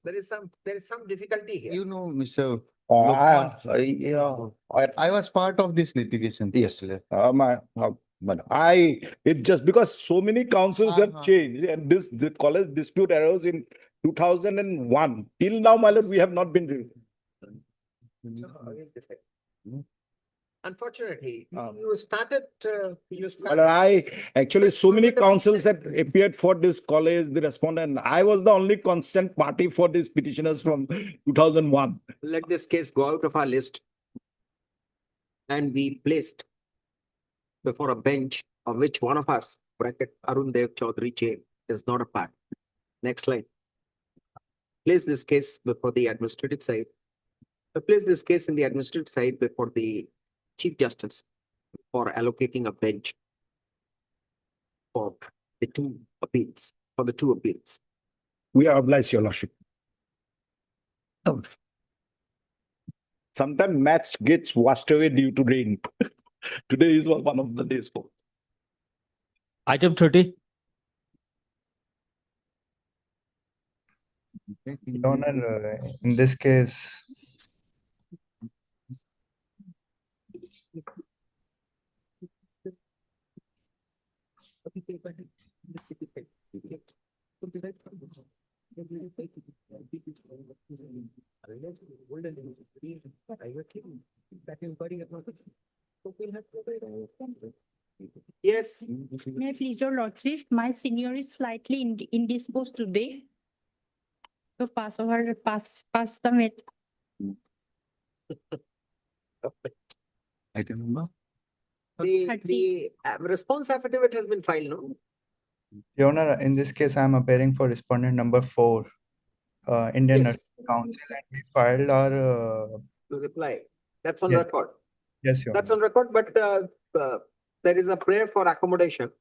S1: There is some difficulty here.
S15: You know, Mr.
S14: I
S15: was part of this litigation.
S14: Yes, it just because so many councils have changed, and the college dispute arose in 2001. Till now, my lord, we have not been.
S1: Unfortunately, you started.
S14: Actually, so many councils had appeared for this college, the respondent. I was the only constant party for these petitioners from 2001.
S1: Let this case go out of our list and be placed before a bench of which one of us, bracket Arun Dev Chaudhary Chain, is not a part. Next slide. Place this case before the administrative side. Place this case in the administrative side before the Chief Justice for allocating a bench for the two appeals,
S14: We are obliged, your lordship. Sometimes match gets washed away due to rain. Today is one of the days for.
S2: Item 30.
S15: Your Honor, in this case,
S1: Yes.
S8: May I please your lordship, my senior is slightly indisposed today. So pass the mate.
S15: item number.
S1: The response affidavit has been filed, no?
S15: Your Honor, in this case, I am appearing for respondent number 4, Indian
S1: Yes.
S15: council and we filed our,
S1: To reply. That's on
S15: Yes.
S1: record.
S15: yes, Your
S1: That's
S15: Honor.
S1: on record, but there is a prayer for accommodation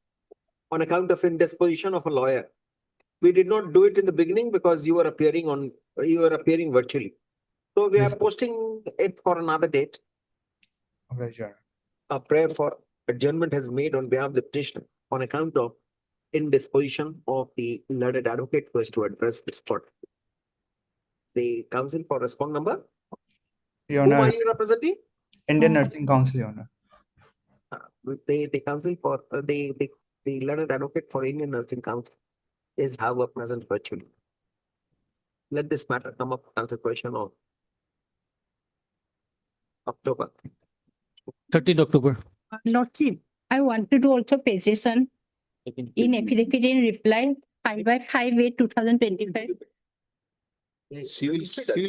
S1: on account of indisposition of a lawyer. We did not do it in the beginning because you were appearing virtually. So we are
S15: Yes.
S1: posting it for another date.
S15: Obliged, Your Honor.
S1: A prayer for adjournment has made on behalf of the petitioner on account of indisposition of the learned advocate who has to address this court. The counsel for respond number,
S15: Your
S1: whom are
S15: Honor,
S1: you representing?
S15: Indian Nursing Council, Your Honor.
S1: The counsel for, the learned advocate for Indian Nursing Council is however present virtually. Let this matter come up for consideration on October.
S2: 30th October.
S8: Lordship, I wanted to also petition in affidavit in reply 5/5/8/2025.
S14: She will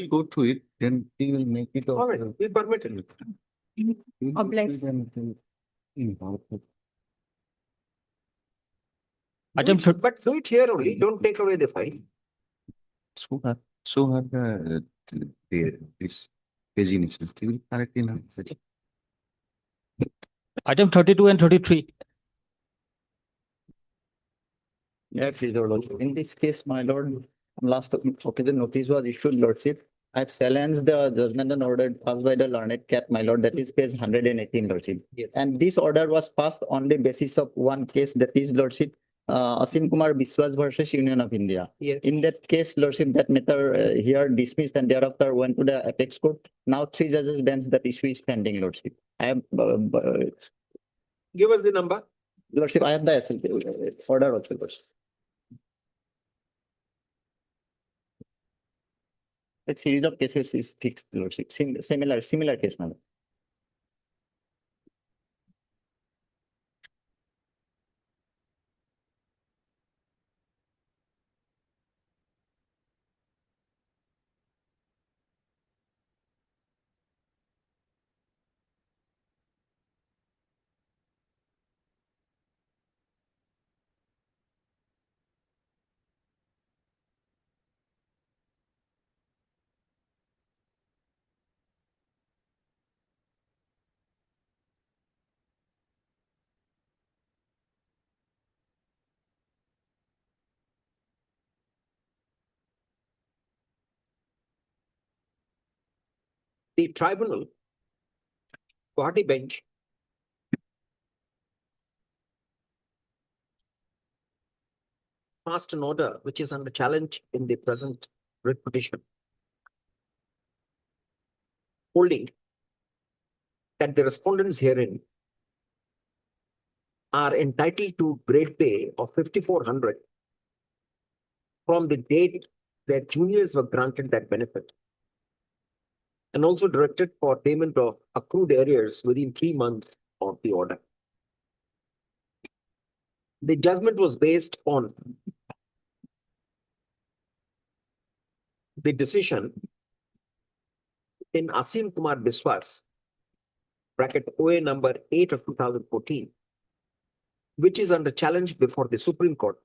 S14: go through it, then he will make it.
S1: All right, we permitted.
S8: Obliged.
S2: Item thir-
S1: But do it here only, don't take away the file.
S14: So have this designation, they will correct in.
S2: Item 32 and 33.
S14: Yeah, please, Your Lordship. In this case, my lord, last, okay, the notice was issued, Lordship. I've challenged the judgment and order passed by the learned cat, my lord, that is page 118, Lordship.
S1: Yes.
S14: And this order was passed on the basis of one case, that is, Lordship, Asim Kumar Biswas versus Union of India.
S1: Yes.
S14: In that case, Lordship, that matter here dismissed and thereafter went to the apex court. Now 3 judges bench, that issue is pending, Lordship. I have,
S1: Give us the number.
S14: Lordship, I have the SLP order also, Lordship. A series of cases is fixed, Lordship, similar case, madam.
S1: The tribunal, Guwahati bench, passed an order which is under challenge in the present writ petition, holding that the respondents herein are entitled to grade pay of 5,400 from the date their juniors were granted that benefit, and also directed for payment of accrued arrears within 3 months of the order. The judgment was based on the decision in Asim Kumar Biswas, bracket OA number 8 of 2014, which is under challenge before the Supreme Court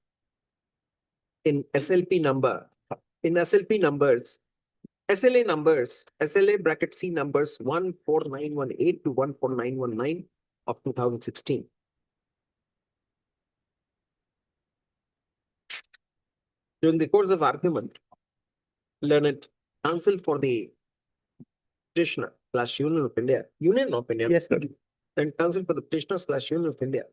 S1: in SLA numbers, SLA bracket C numbers 14918 to 14919 of 2016. During the course of argument, learned counsel for the petitioner / Union of India,
S14: Yes, sir.
S1: and counsel for the petitioner / Union of India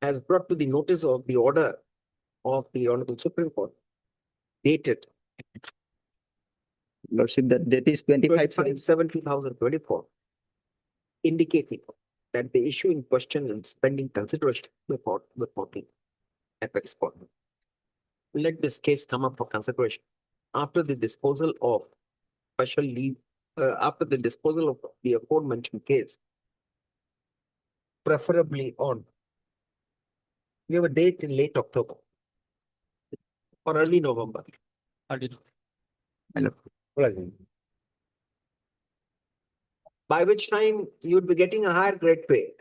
S1: has brought to the notice of the order of the Honorable Supreme Court dated
S14: Lordship, that date is
S1: 25/7/2024, indicating that the issue in question is pending consideration before the apex court. Let this case come up for consideration after the disposal of special leave, after the disposal of the aforementioned case, preferably on. We have a date in late October or early November. By which time you'd be getting a higher grade pay.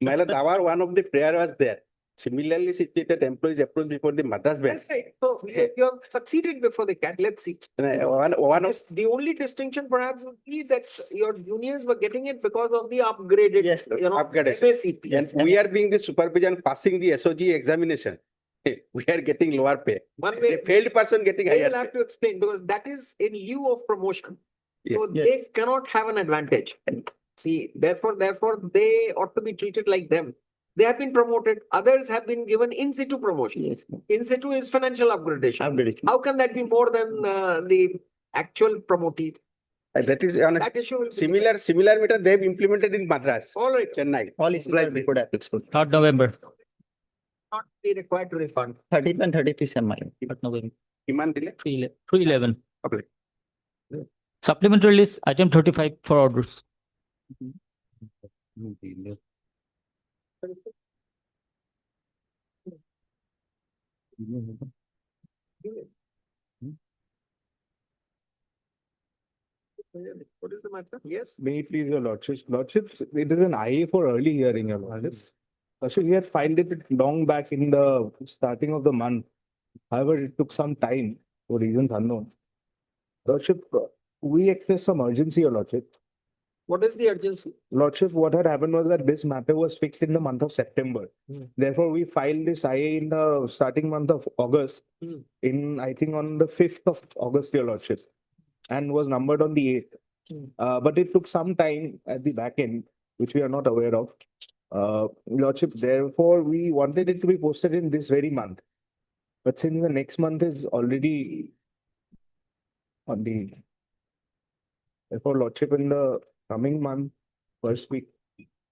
S9: My lord, our one of the prayer was there.
S10: Similarly situated employees approached before the Madras bench.
S1: That's right. So you have succeeded before the CAT. Let's see.
S10: One of
S1: The only distinction perhaps would be that your juniors were getting it because of the upgraded,
S3: Yes,
S1: you know,
S10: upgraded.
S1: FACP.
S10: And we are being the supervision passing the SOG examination. We are getting lower pay.
S1: One
S10: The
S1: way,
S10: failed person getting
S1: they
S10: higher
S1: will have
S10: pay.
S1: to explain because that is in lieu of promotion. So
S10: Yes.
S1: they cannot have an advantage. See, therefore, they ought to be treated like them. They have been promoted. Others have been given in situ promotion.
S3: Yes.
S1: In situ is financial upgradation.
S3: Upgradation.
S1: How can that be more than the actual promotees?
S10: That is on a
S1: That issue will be
S10: similar meter they have implemented in Madras,
S1: all right.
S10: Chennai.
S3: All issues are before the appeals court.
S2: 3rd November.
S1: Not be required to refund.
S3: 30th and 31st, my lord.
S2: 3rd November.
S10: Demand delay.
S2: 311.
S10: Okay.
S2: Supplementary list, item 35 for orders.
S1: What is the matter? Yes.
S9: May it please your lordships, it is an IA for early hearing, your lordships. So we had filed it long back in the starting of the month. However, it took some time for reasons unknown. Lordship, we expressed some urgency, your lordship.
S1: What is the urgency?
S9: Lordship, what had happened was that this matter was fixed in the month of September.
S1: Hmm.
S9: Therefore, we filed this IA in the starting month of August,
S1: Hmm.
S9: in, I think, on the 5th of August, your lordship, and was numbered on the 8th. But it took some time at the back end, which we are not aware of. Lordship, therefore, we wanted it to be posted in this very month. But since the next month is already on the, therefore, Lordship, in the coming month, first week,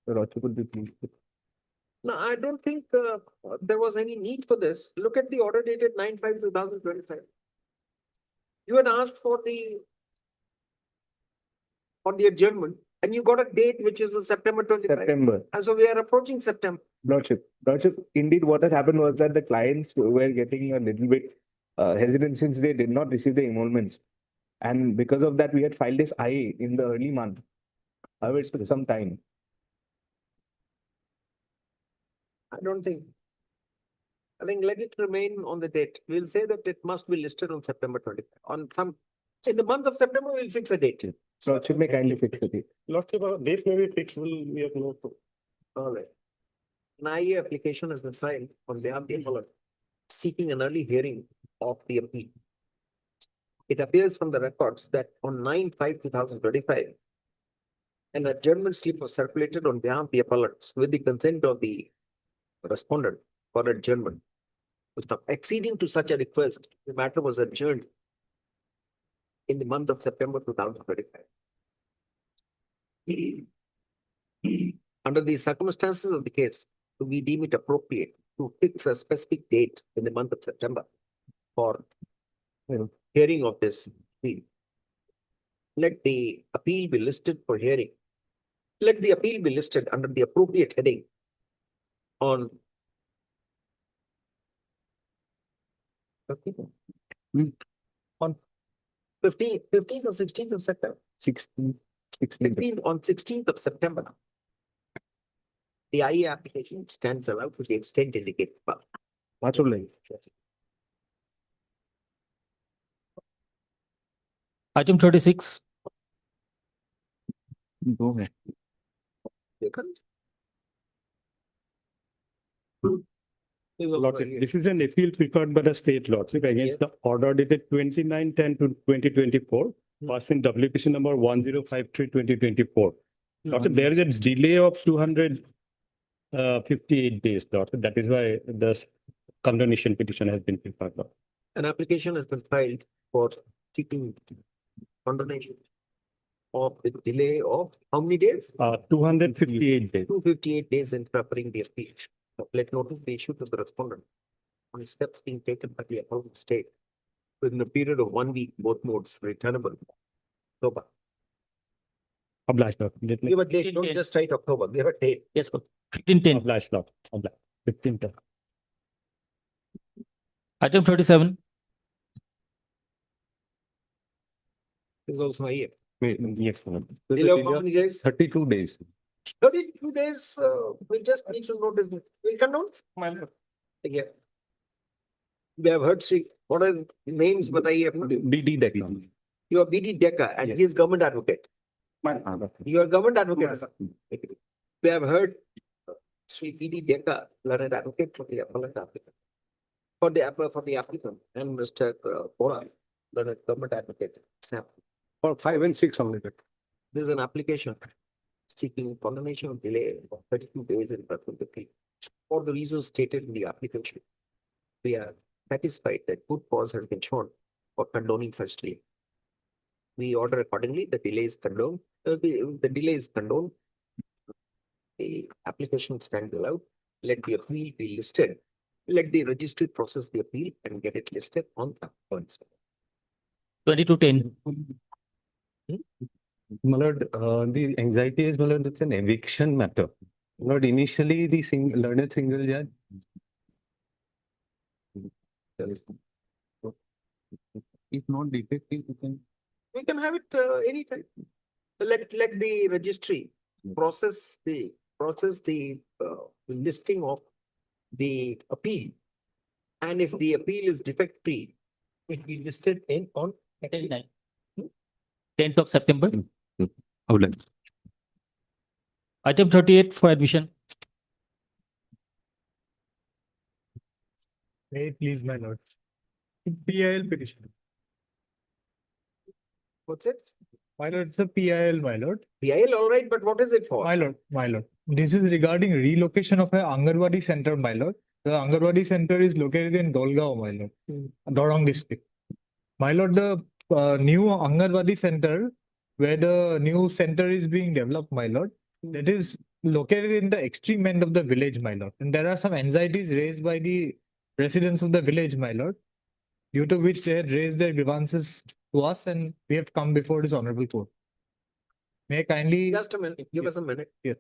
S9: the Lordship will be pleased.
S1: No, I don't think there was any need for this. Look at the order dated 9/5/2025. You had asked for the adjournment and you got a date which is September 25.
S9: September.
S1: And so we are approaching September.
S9: Lordship, indeed, what had happened was that the clients were getting a little bit hesitant since they did not receive the emoluments. And because of that, we had filed this IA in the early month. However, it took some time.
S1: I don't think. I think let it remain on the date. We'll say that it must be listed on September 25. In the month of September, we'll fix a date.
S9: Lordship may kindly fix the date.
S12: Lordship, date may be fixed, we have no.
S1: All right. An IA application has been filed on behalf of the appellant seeking an early hearing of the appeal. It appears from the records that on 9/5/2025, an adjournment slip was circulated on behalf of the appellants with the consent of the respondent for adjournment. Now, acceding to such a request, the matter was adjourned in the month of September 2025. Under the circumstances of the case, we deem it appropriate to fix a specific date in the month of September for hearing of this appeal. Let the appeal be listed for hearing. Let the appeal be listed under the appropriate heading on 15th or 16th of September.
S9: 16.
S1: On 16th of September. The IA application stands allowed to the extent indicated above.
S9: That's all right.
S2: Item 36.
S3: Go ahead.
S9: Lordship, this is an appeal preferred by the state lordship against the order dated 29/10/2024, passing WPC number 1053/2024. Lordship, there is a delay of 258 days, Lordship. That is why the condemnation petition has been preferred. Lordship.
S1: An application has been filed for seeking condemnation of the delay of how many days?
S9: 258 days.
S1: 258 days in preparing the appeal. Let notice be issued to the respondent on steps being taken by the appellant state within a period of 1 week, both modes returnable. October.
S9: Obliged, Lord. Let me-
S1: Give a date, don't just write October, give a date.
S2: Yes, sir. 1510.
S9: Obliged, Lord. Obliged. 15th.
S2: Item 37.
S1: This is also my year.
S9: Yes, Lord.
S1: Delay of how many days?
S9: 32 days.
S1: 32 days, we just need to notice it. Will come down? Yeah. We have heard, Sri, what are the names, bataiye apna?
S9: BD Declan.
S1: You are BT Decker and he is government advocate. You are government advocate. sir. We have heard Sri BT Decker, learned advocate for the appellant applicant. For the applicant and Mr. Bora, learned government advocate. Snap.
S12: For 5 and 6 only.
S1: This is an application seeking condemnation of delay of 32 days in perpetuity for the reasons stated in the application. We are satisfied that good cause has been shown for condoning such delay. We order accordingly, the delay is condoned, the delay is condoned. The application stands allowed, let the appeal be listed. Let the registry process the appeal and get it listed on the points.
S2: 2210.
S9: The anxiety is, it's an eviction matter. Not initially the learned single judge. If not detective,
S1: We can have it anytime. Let the registry process the listing of the appeal. And if the appeal is defect free, it will be listed on.
S2: 10th of September. Item 38 for admission.
S6: May it please, my lord. PIL petition.
S1: What's it?
S6: My lord, it's a PIL, my lord.
S1: PIL, all right, but what is it for?
S6: My lord. This is regarding relocation of a Angarwadi center, my lord. The Angarwadi center is located in Dolgaon, my lord, Dorong district. My lord, the new Angarwadi center, where the new center is being developed, my lord, that is located in the extreme end of the village, my lord. And there are some anxieties raised by the residents of the village, my lord, due to which they had raised their grievances to us and we have come before this honorable court. May I kindly.
S1: Just a minute, give us a minute.
S6: Yes.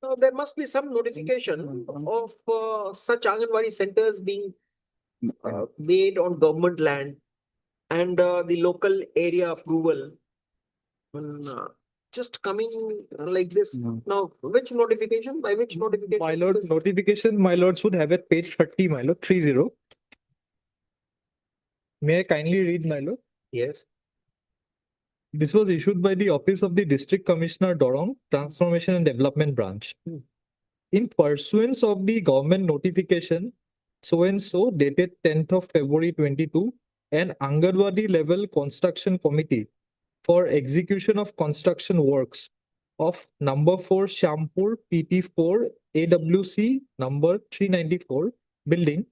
S1: Now, there must be some notification of such Anganwadi centers being made on government land and the local area approval. Just coming like this. Now, which notification? By which notification?
S6: My lord, notification, my lords would have at page 30, my lord, 30. May I kindly read, my lord?
S1: Yes.
S6: This was issued by the Office of the District Commissioner Dorong, Transformation and Development Branch. In pursuance of the government notification, so and so dated 10th of February 22, an Angarwadi level construction committee for execution of construction works of number 4 Shampur PT4 AWC number 394 building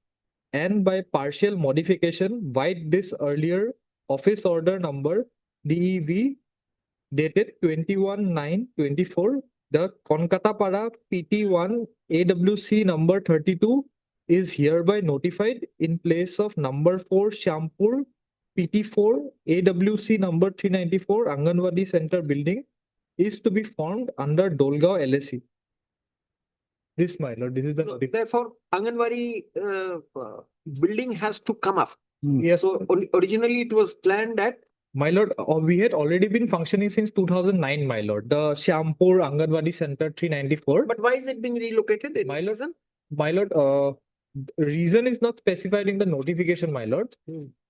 S6: and by partial modification wide this earlier office order number DEV dated 21/9/24, the Konkatapara PT1 AWC number 32 is hereby notified in place of number 4 Shampur PT4 AWC number 394 Anganwadi Center building is to be formed under Dolgaon LSC. This, my lord, this is the notification.
S1: Therefore, Anganwadi building has to come up.
S6: Yes.
S1: So originally it was planned that.
S6: My lord, we had already been functioning since 2009, my lord. The Shampur Anganwadi Center 394.
S1: But why is it being relocated?
S6: My lord, reason is not specified in the notification, my lord.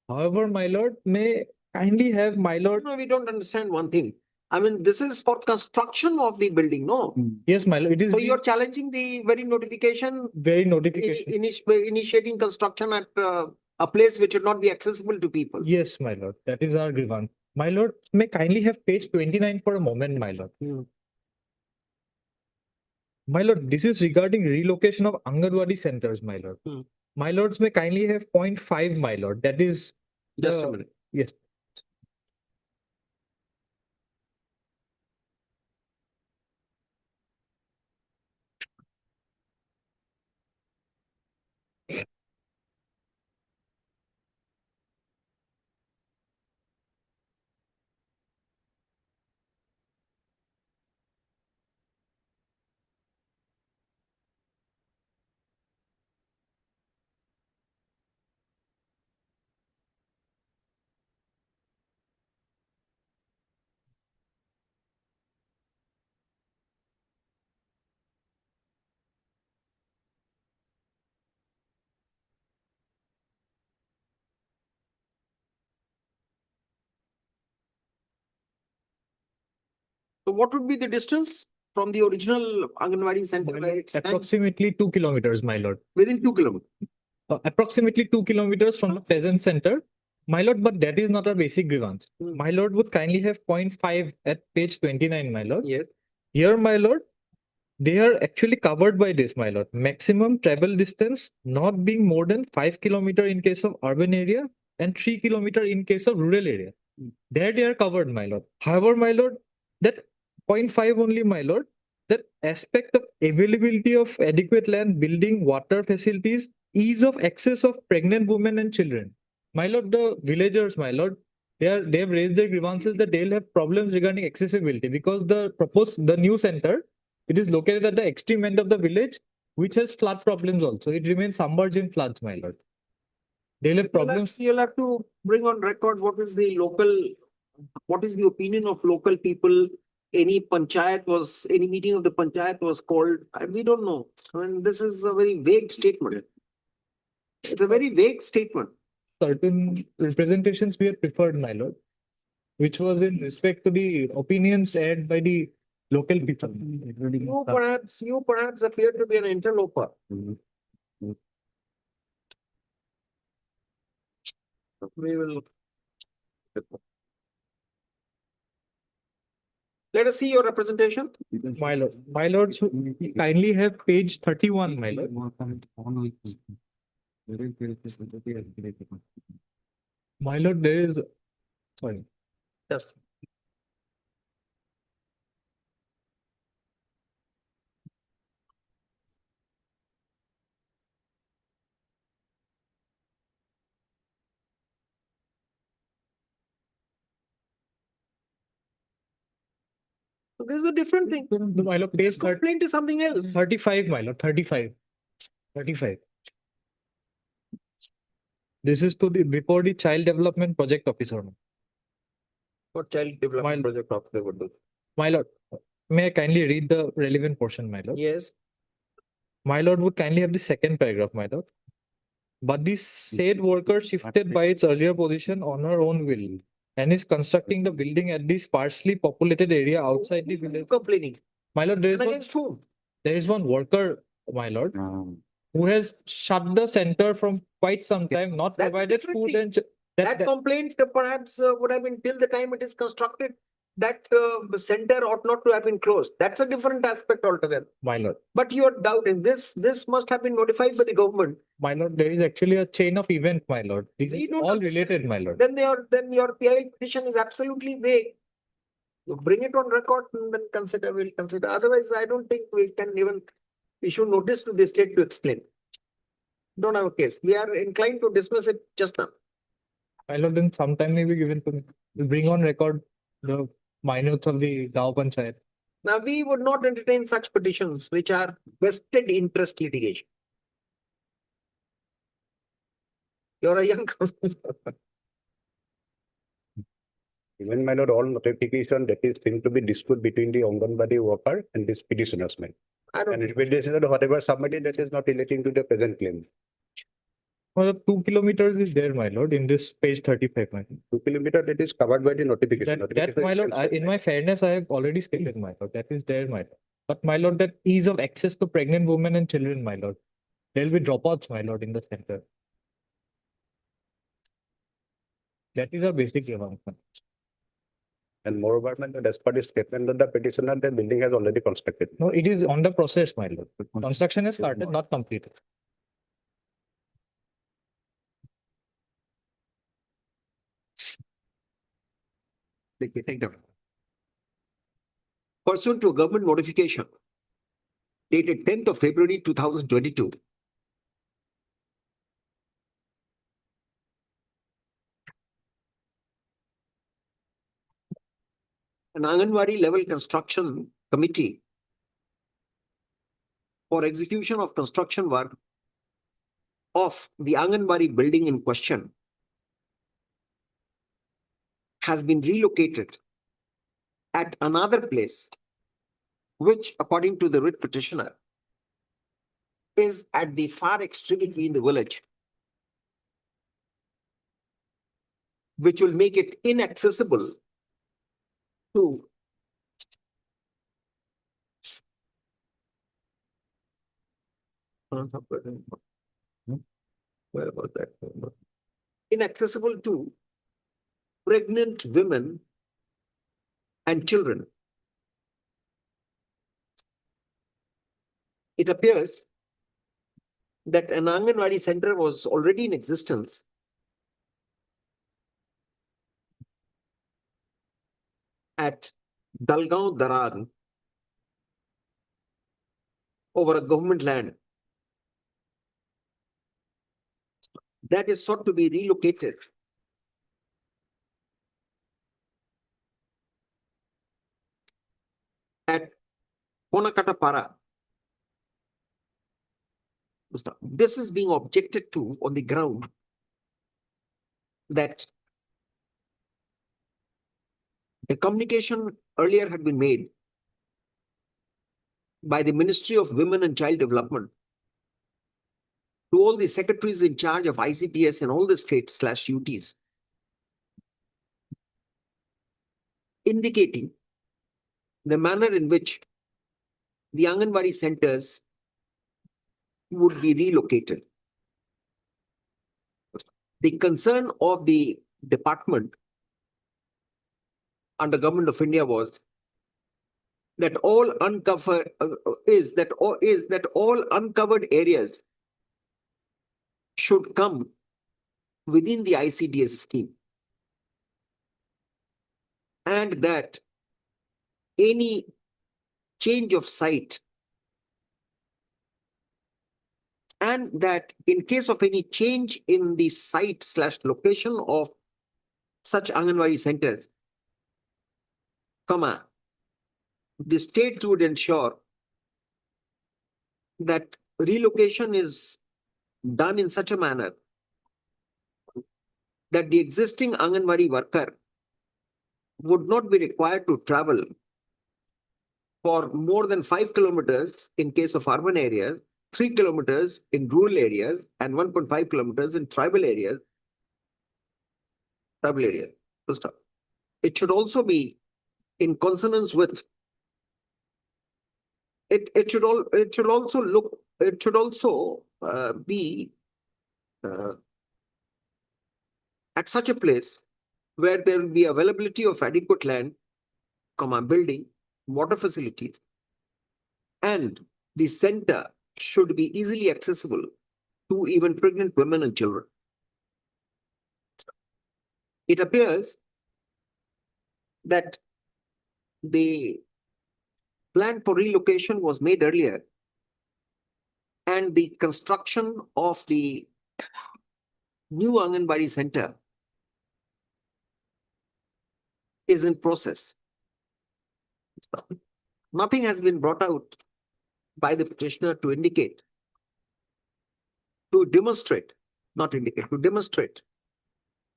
S6: However, my lord, may kindly have my lord.
S1: No, we don't understand one thing. I mean, this is for construction of the building, no?
S9: Yes, my lord, it is
S1: So you're challenging the very notification,
S9: very notification.
S1: initiating construction at a place which should not be accessible to people.
S9: Yes, my lord, that is our grievance. My lord, may kindly have page 29 for a moment, my lord. My lord, this is regarding relocation of Anganwadi centers, my lord. My lords may kindly have 0.5, my lord. That is.
S1: Just a
S9: the-
S1: minute.
S9: Yes.
S1: So what would be the distance from the original Anganwadi center?
S9: My
S1: where
S9: lord,
S1: it stands?
S9: approximately 2 kilometers, my lord.
S1: Within 2 kilometers.
S9: Approximately 2 kilometers from the present center. My lord, but that is not a basic grievance. My lord would kindly have 0.5 at page 29, my lord.
S1: Yes.
S9: Here, my lord, they are actually covered by this, my lord. Maximum travel distance not being more than 5 kilometer in case of urban area and 3 kilometer in case of rural area. There they are covered, my lord. However, my lord, that 0.5 only, my lord, that aspect of availability of adequate land, building, water facilities, ease of access of pregnant women and children. My lord, the villagers, my lord, they have raised their grievances that they'll have problems regarding accessibility because the new center, it is located at the extreme end of the village, which has flood problems also. It remains submerged in floods, my lord. They'll have problems.
S1: You'll have to bring on record what is the opinion of local people. Any meeting of the panchayat was called. We don't know. I mean, this is a very vague statement. It's a very vague statement.
S9: Certain representations we had preferred, my lord, which was in respect to the opinions aired by the local people.
S1: You perhaps appear to be an interloper. We will. Let us see your representation.
S9: My lord, so kindly have page 31, my lord. My lord, there is, sorry.
S1: Yes. So this is a different thing.
S9: My lord,
S1: This
S9: page
S1: complaint is something else.
S9: 35, my lord, 35. 35. This is to the before the child development project officer.
S1: What child development project officer would do?
S9: My lord, may I kindly read the relevant portion, my lord?
S1: Yes.
S9: My lord would kindly have the second paragraph, my lord. But this said worker shifted by its earlier position on her own will and is constructing the building at this sparsely populated area outside the village.
S1: Complaining.
S9: My lord,
S1: And against whom?
S9: there is one worker, my lord, who has shut the center from quite some time, not
S1: That's a
S9: provided
S1: different
S9: food
S1: thing.
S9: and
S1: That complaint perhaps would have been till the time it is constructed. That center ought not to have been closed. That's a different aspect altogether.
S9: my lord.
S1: But you are doubting this. This must have been notified by the government.
S9: My lord, there is actually a chain of event, my lord. This
S1: We
S9: is
S1: don't
S9: all
S1: understand.
S9: related, my lord.
S1: Then your PI petition is absolutely vague. You bring it on record and then we'll consider. Otherwise, I don't think we can even issue notice to the state to explain. Don't have a case. We are inclined to dismiss it just now.
S9: My lord, then sometime may be given to me. We bring on record the minutes of the Gao Panchayat.
S1: Now, we would not entertain such petitions which are vested interest litigation. You're a young
S10: Even my lord, all notification that is seem to be dispute between the Anganwadi worker and this petitioner's man.
S1: I don't
S10: And representation of whatever submitted that is not relating to the present claim.
S9: Well, 2 kilometers is there, my lord, in this page 35, my lord.
S10: 2 kilometer, that is covered by the notification.
S9: That, my lord, in my fairness, I have already stated, my lord, that is there, my lord. But my lord, that ease of access to pregnant women and children, my lord. There will be dropouts, my lord, in the center. That is our basic demand.
S10: And moreover, my lord, as per the statement of the petitioner, the building has already constructed.
S9: No, it is on the process, my lord. Construction has started, not completed.
S1: Take that. Pursuant to a government notification dated 10th of February 2022, an Anganwadi level construction committee for execution of construction work of the Anganwadi building in question has been relocated at another place, which according to the writ petitioner is at the far extremity in the village, which will make it inaccessible to where about that? Inaccessible to pregnant women and children. It appears that an Anganwadi center was already in existence at Dalgaon Daran over a government land that is sought to be relocated at Konakatapara. This is being objected to on the ground that a communication earlier had been made by the Ministry of Women and Child Development to all the secretaries in charge of ICTS in all the states/UTs, indicating the manner in which the Anganwadi centers would be relocated. The concern of the department under Government of India was that all uncovered all uncovered areas should come within the ICDS scheme, and that any change of site, and that in case of any change in the site/location of such Anganwadi centers, the state would ensure that relocation is done in such a manner that the existing Anganwadi worker would not be required to travel for more than 5 kilometers in case of urban areas, 3 kilometers in rural areas, and 1.5 kilometers in tribal areas. It should also be in consonance with it should also be at such a place where there will be availability of adequate land, building, water facilities, and the center should be easily accessible to even pregnant women and children. It appears that the plan for relocation was made earlier, and the construction of the new Anganwadi center is in process. Nothing has been brought out by the petitioner to indicate, to demonstrate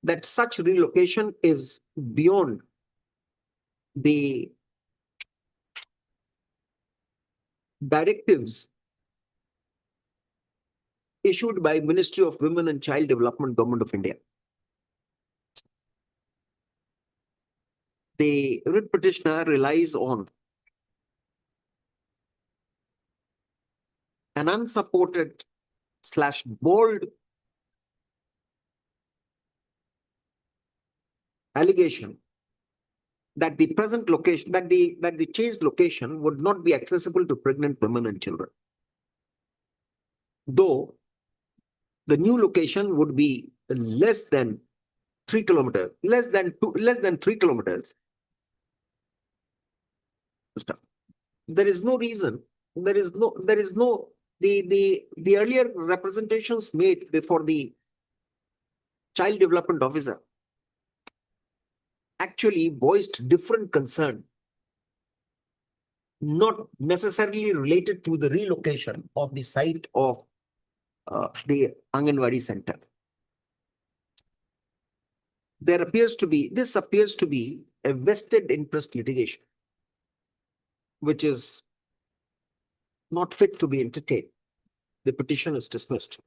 S1: that such relocation is beyond the directives issued by Ministry of Women and Child Development, Government of India. The writ petitioner relies on an unsupported / bold allegation that the present location, that the changed location would not be accessible to pregnant women and children. Though the new location would be less than 3 kilometers, less than 3 kilometers. There is no reason, the earlier representations made before the child development officer actually voiced different concern, not necessarily related to the relocation of the site of the Anganwadi center. This appears to be a vested interest litigation, which is not fit to be entertained. The petition is dismissed.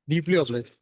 S6: Deeply obliged.